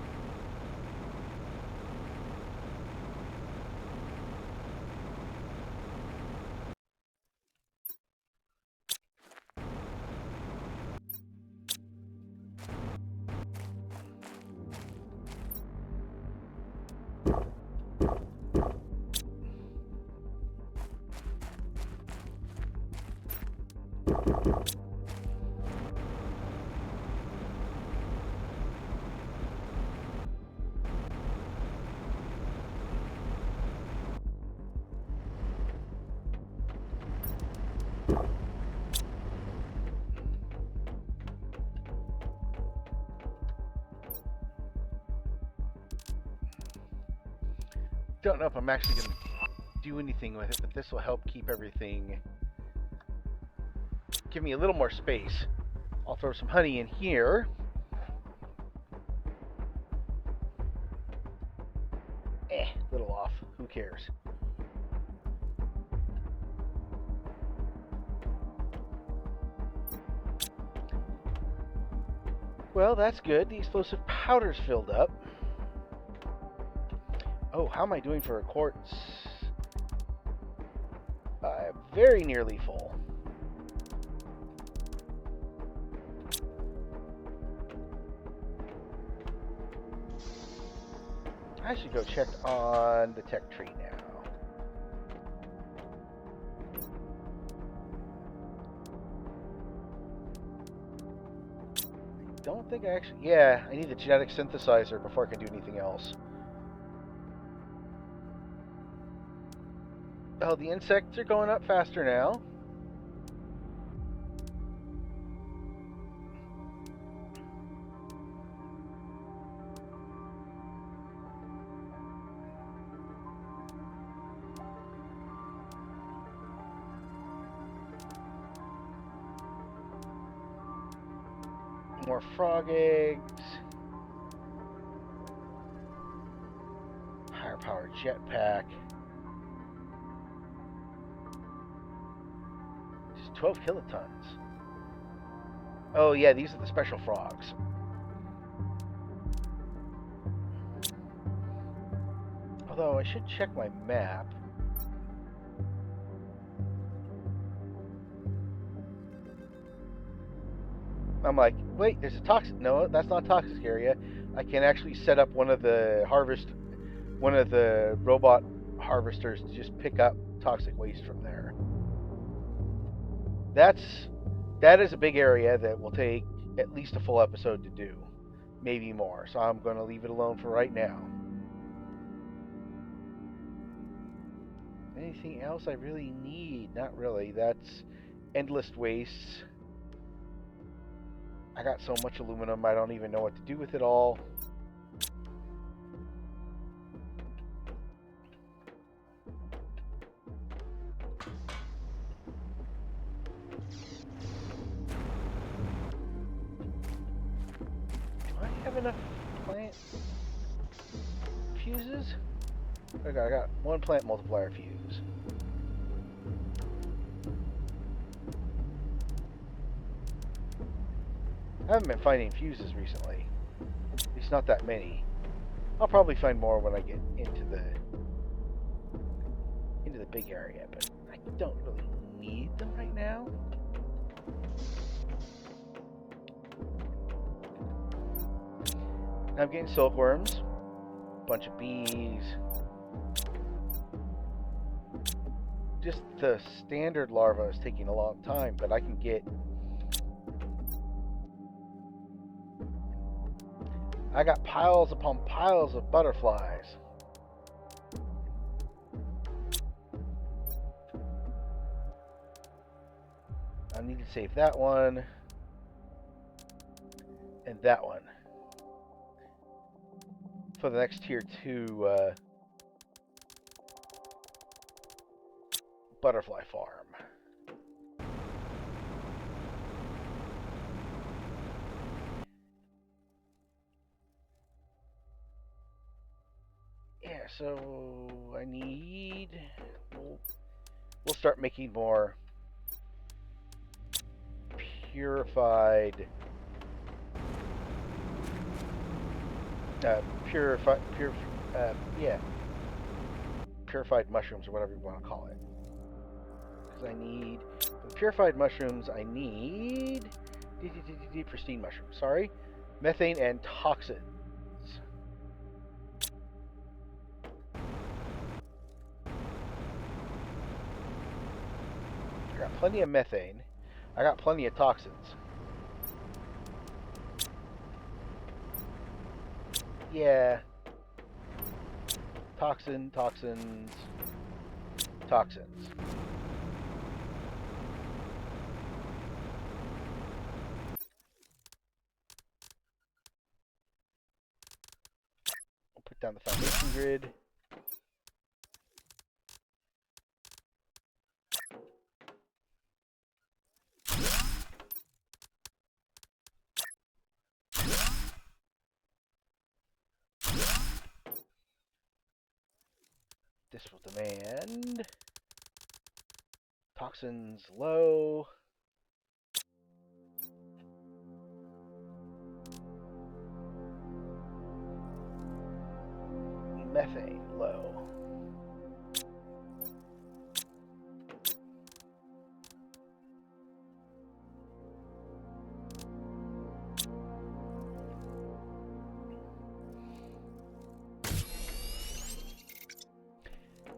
Don't know if I'm actually going to do anything with it, but this will help keep everything, give me a little more space. I'll throw some honey in here. Little off. Who cares? Well, that's good. The explosive powder's filled up. Oh, how am I doing for a quartz? Very nearly full. I should go check on the tech tree now. I don't think I actually... Yeah, I need the genetic synthesizer before I can do anything else. Oh, the insects are going up faster now. More frog eggs. Higher power jetpack. 12 kilotons. Oh yeah, these are the special frogs. Although I should check my map. I'm like, wait, there's a toxic. No, that's not a toxic area. I can actually set up one of the robot harvesters to just pick up toxic waste from there. That is a big area that will take at least a full episode to do, maybe more. So I'm going to leave it alone for right now. Anything else I really need? Not really. That's endless waste. I got so much aluminum, I don't even know what to do with it all. Enough plant fuses? Okay, I got one plant multiplier fuse. I haven't been finding fuses recently. They it's not that many. I'll probably find more when I get into the big area, but I don't really need them right now. Now I'm getting silkworms, a bunch of bees. Just the standard larva is taking a long time, but I can get... I got piles upon piles of butterflies. I need to save that one and that one for the next tier 2 butterfly farm. Yeah, so I need... We'll start making more purified... purified mushrooms, or whatever you want to call it. Because I need... For the purified mushrooms, I need... pristine mushrooms, sorry. Methane and toxins. I got plenty of methane. I got plenty of toxins. Yeah. Toxins. We'll put down the foundation grid. This will demand toxins low. Methane low.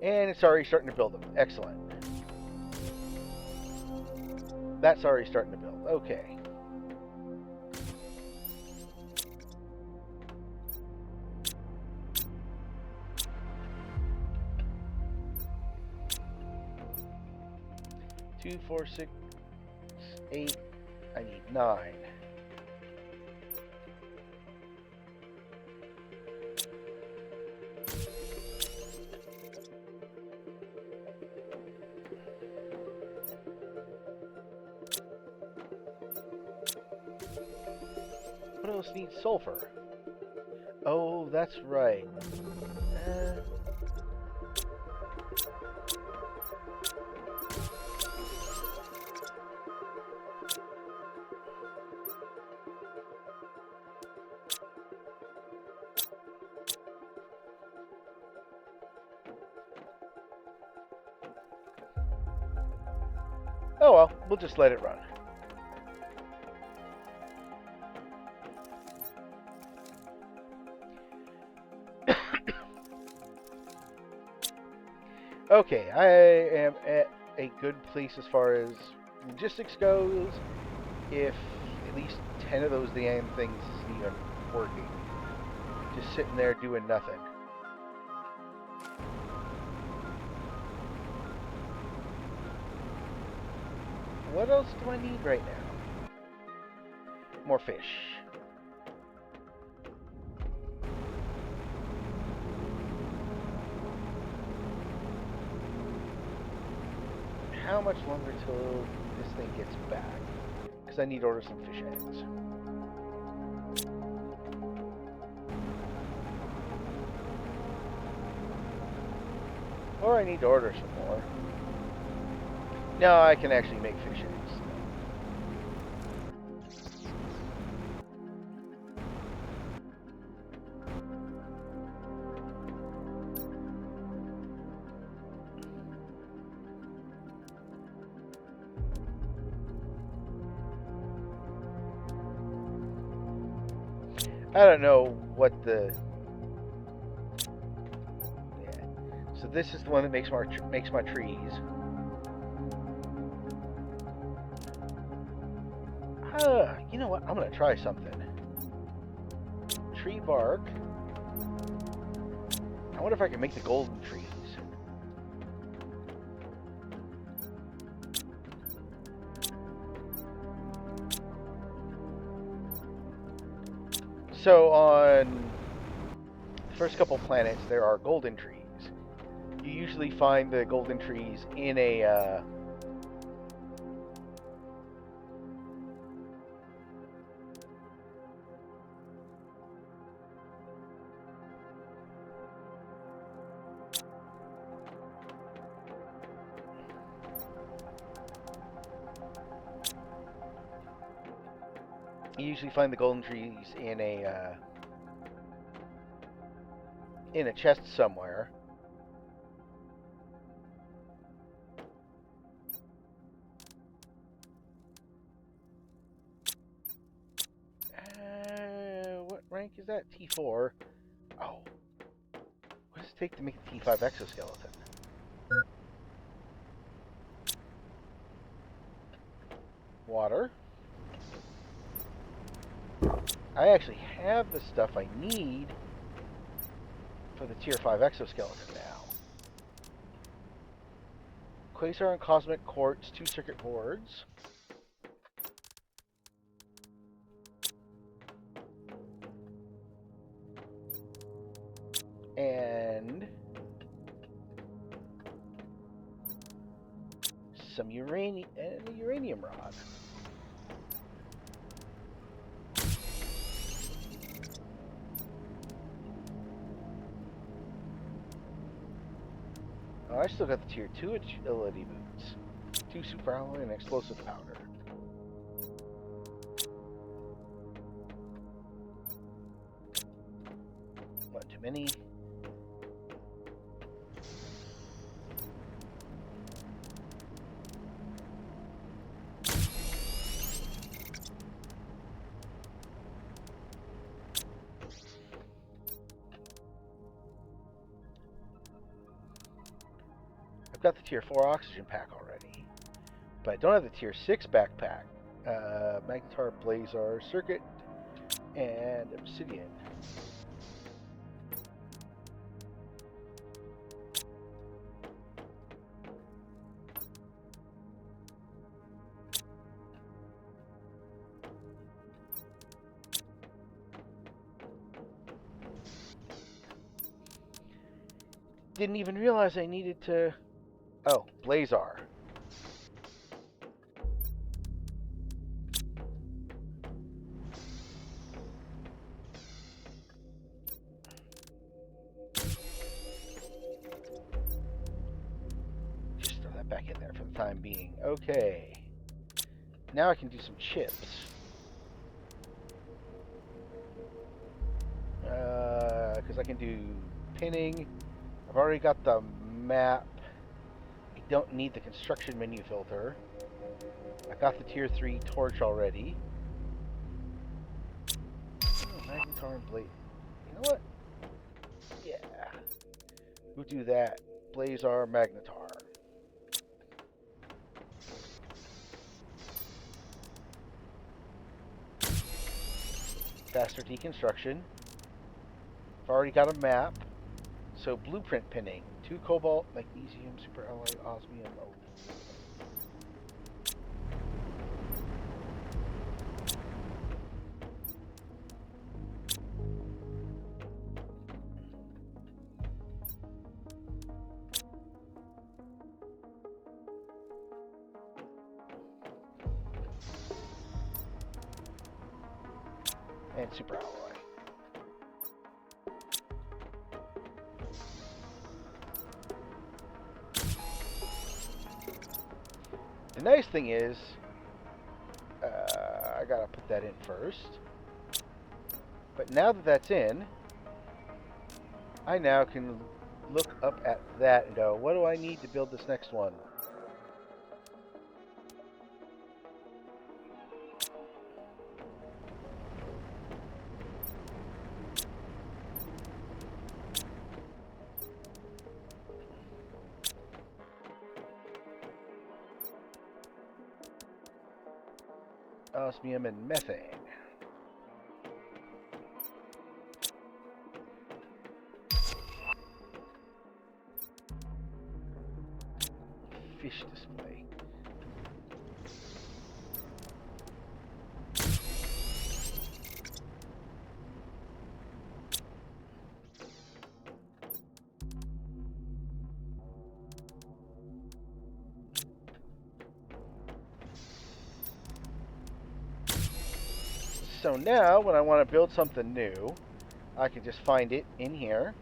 And it's already starting to build them. Excellent. That's already starting to build. Okay. Two, 4, 6, 8. I need 9. What else needs sulfur? Oh, that's right. Oh well, we'll just let it run. Okay, I am at a good place as far as logistics goes. If at least 10 of those damn things isn't even working. Just sitting there doing nothing. What else do I need right now? More fish. How much longer till this thing gets back? Because I need to order some fish eggs. Or I need to order some more. No, I can actually make fish eggs. I don't know what the... Yeah. So this is the one that makes my trees. You know what? I'm going to try something. Tree bark. I wonder if I can make the golden trees. So on the first couple planets, there are golden trees. You usually find the golden trees in a in a chest somewhere. What rank is that? T4. Oh. What does it take to make a T5 exoskeleton? Water. I actually have the stuff I need for the Tier 5 exoskeleton now. Quasar and Cosmic Quartz, 2 circuit boards. And some uranium and a uranium rod. Oh, I still got the Tier 2 agility boots. 2 super alloy and explosive powder. Not too many. I've got the Tier 4 oxygen pack already, but I don't have the Tier 6 backpack. Magnetar, Blazar, Circuit, and Obsidian. Didn't even realize I needed to... Oh, Blazar. Just throw that back in there for the time being. Okay. Now I can do some chips. Because I can do pinning. I've already got the map. I don't need the construction menu filter. I got the Tier 3 torch already. Oh, Magnetar and Blaze. You know what? Yeah. We'll do that. Blazar, Magnetar. Faster deconstruction. I've already got a map. So blueprint pinning. 2 cobalt, magnesium, super alloy, osmium. Oh. And super alloy. The nice thing is, I gotta put that in first. But now that that's in, I now can look up at that and go, what do I need to build this next one? osmium, and methane. Fish display. So now, when I want to build something new, I can just find it in here.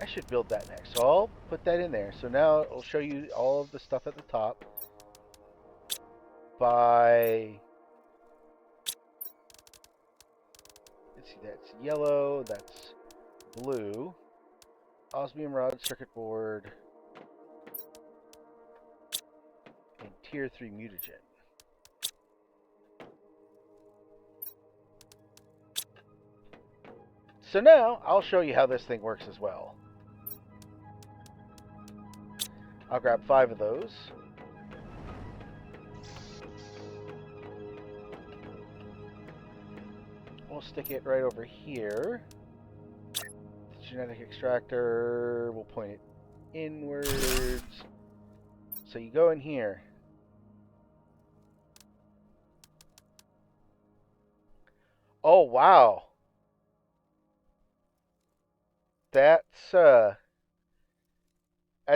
I should build that next. So I'll put that in there. So now it'll show you all of the stuff at the top by, let's see, that's yellow, that's blue, osmium rod, circuit board, and tier 3 mutagen. So now I'll show you how this thing works as well. I'll grab 5 of those. We'll stick it right over here. The genetic extractor, we'll point it inwards. So you go in here. Oh, wow. That's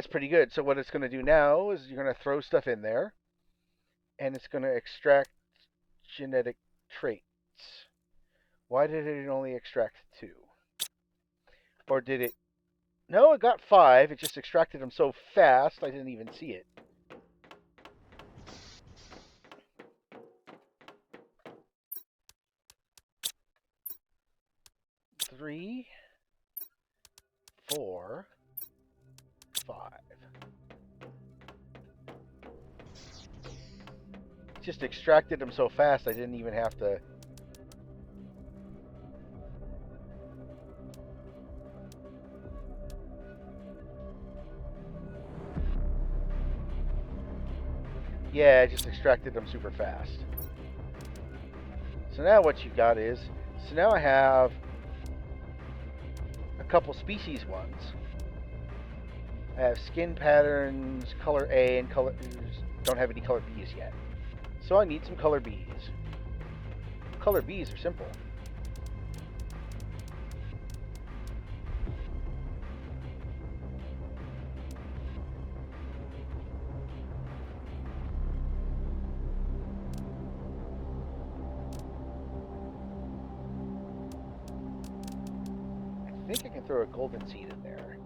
pretty good. So what it's going to do now is you're going to throw stuff in there, and it's going to extract genetic traits. Why did it only extract 2? Or did it... No, it got 5. It just extracted them so fast I didn't even see it. Three, 4, 5. Just extracted them so fast I didn't even have to... Yeah, I just extracted them super fast. So now what you've got is... So now I have a couple species ones. I have skin patterns, color A, and color... Don't have any color B's yet. So I need some color B's. Color B's are simple. I think I can throw a golden seed in there.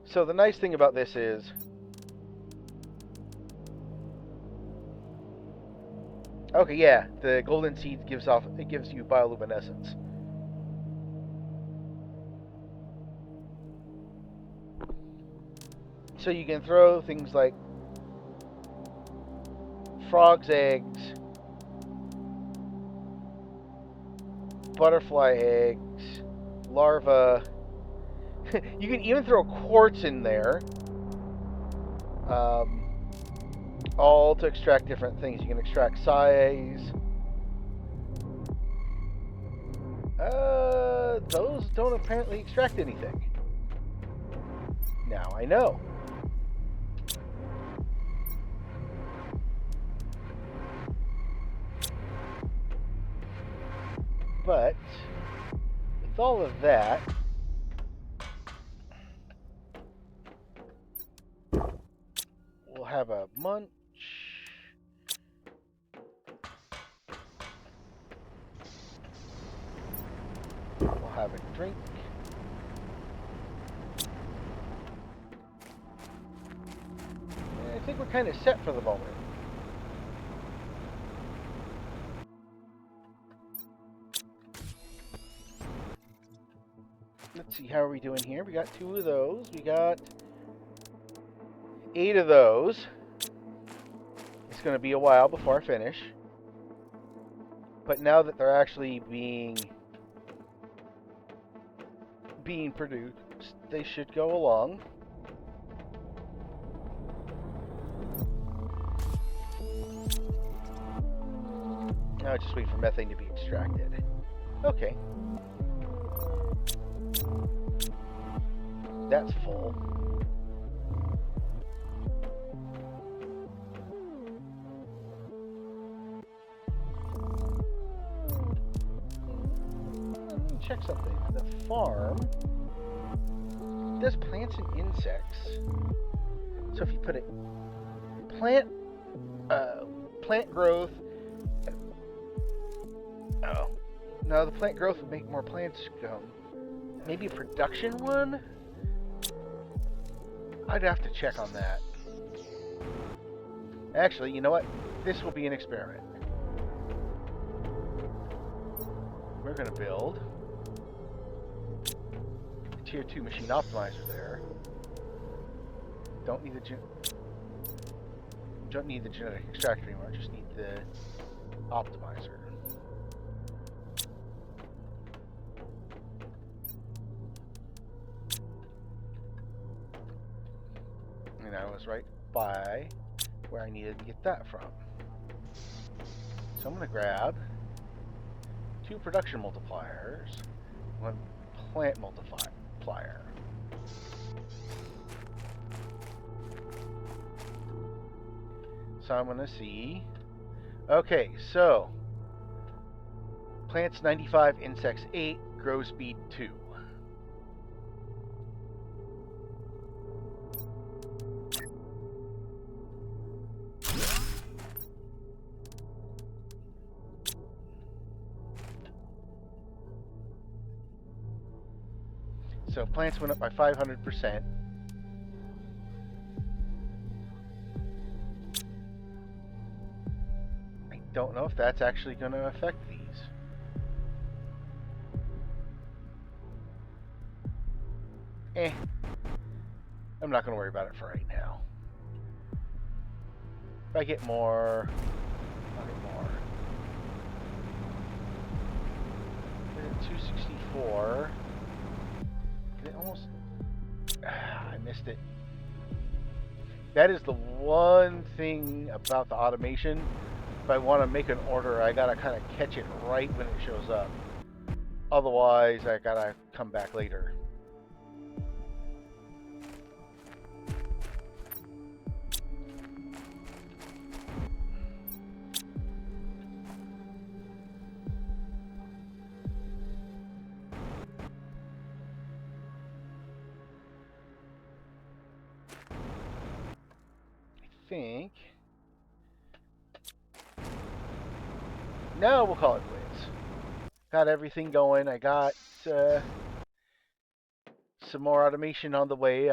So the nice thing about this is okay, yeah, the golden seed gives you bioluminescence. So you can throw things like frog's eggs, butterfly eggs, larvae. You can even throw quartz in there, all to extract different things. You can extract size. Those don't apparently extract anything. Now I know. But with all of that, we'll have a munch. We'll have a drink. And I think we're kind of set for the moment. Let's see, how are we doing here? We got 2 of those. We got 8 of those. It's going to be a while before I finish. But now that they're actually being produced, they should go along. Now just wait for methane to be extracted. Okay. That's full. Let me check something. The farm does plants and insects. So if you put it plant growth. Oh, no, the plant growth would make more plants come. Maybe a production one? I'd have to check on that. Actually, you know what? This will be an experiment. We're going to build a Tier 2 machine optimizer there. Don't need the genetic extractor anymore, just need the optimizer. And I was right by where I needed to get that from. So I'm going to grab 2 production multipliers, 1 plant multiplier. So I'm going to see. Okay, so plants 95, insects 8, grow speed 2. So plants went up by 500%. I don't know if that's actually going to affect these. I'm not going to worry about it for right now. If I get more, I'll get more. 264. It almost... I missed it. That is the one thing about the automation. If I want to make an order, I gotta kind of catch it right when it shows up. Otherwise, I gotta come back later. I think... Now we'll call it quits. Got everything going. I got some more automation on the way.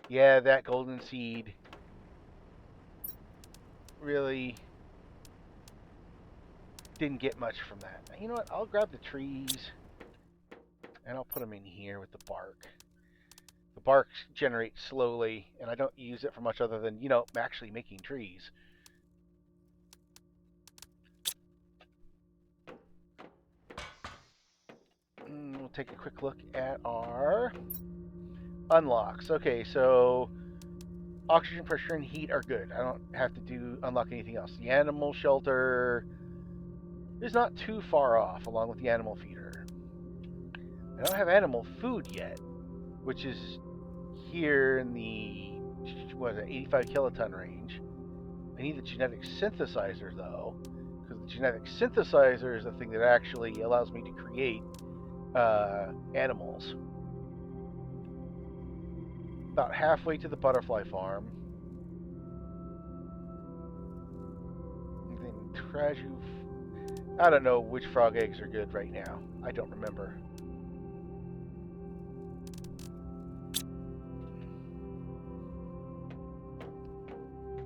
Yeah, that golden seed really didn't get much from that. You know what? I'll grab the trees and I'll put them in here with the bark. The bark generates slowly, and I don't use it for much other than, you know, actually making trees. We'll take a quick look at our unlocks. Okay, so oxygen, pressure, and heat are good. I don't have to unlock anything else. The animal shelter is not too far off, along with the animal feeder. I don't have animal food yet, which is here in the, what is it, 85 kiloton range. I need the genetic synthesizer, though, because the genetic synthesizer is the thing that actually allows me to create animals. About halfway to the butterfly farm. And then Traju... I don't know which frog eggs are good right now. I don't remember.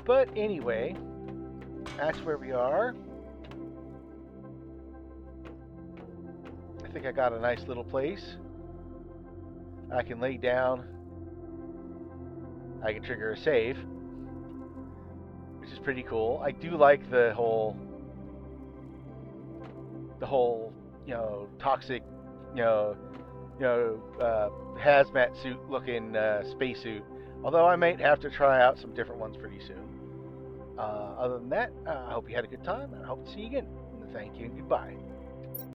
But anyway, that's where we are. I think I got a nice little place. I can lay down. I can trigger a save, which is pretty cool. I do like the whole, toxic, you know, hazmat suit looking spacesuit. Although I might have to try out some different ones pretty soon. Other than that, I hope you had a good time, and I hope to see you again. Thank you and goodbye.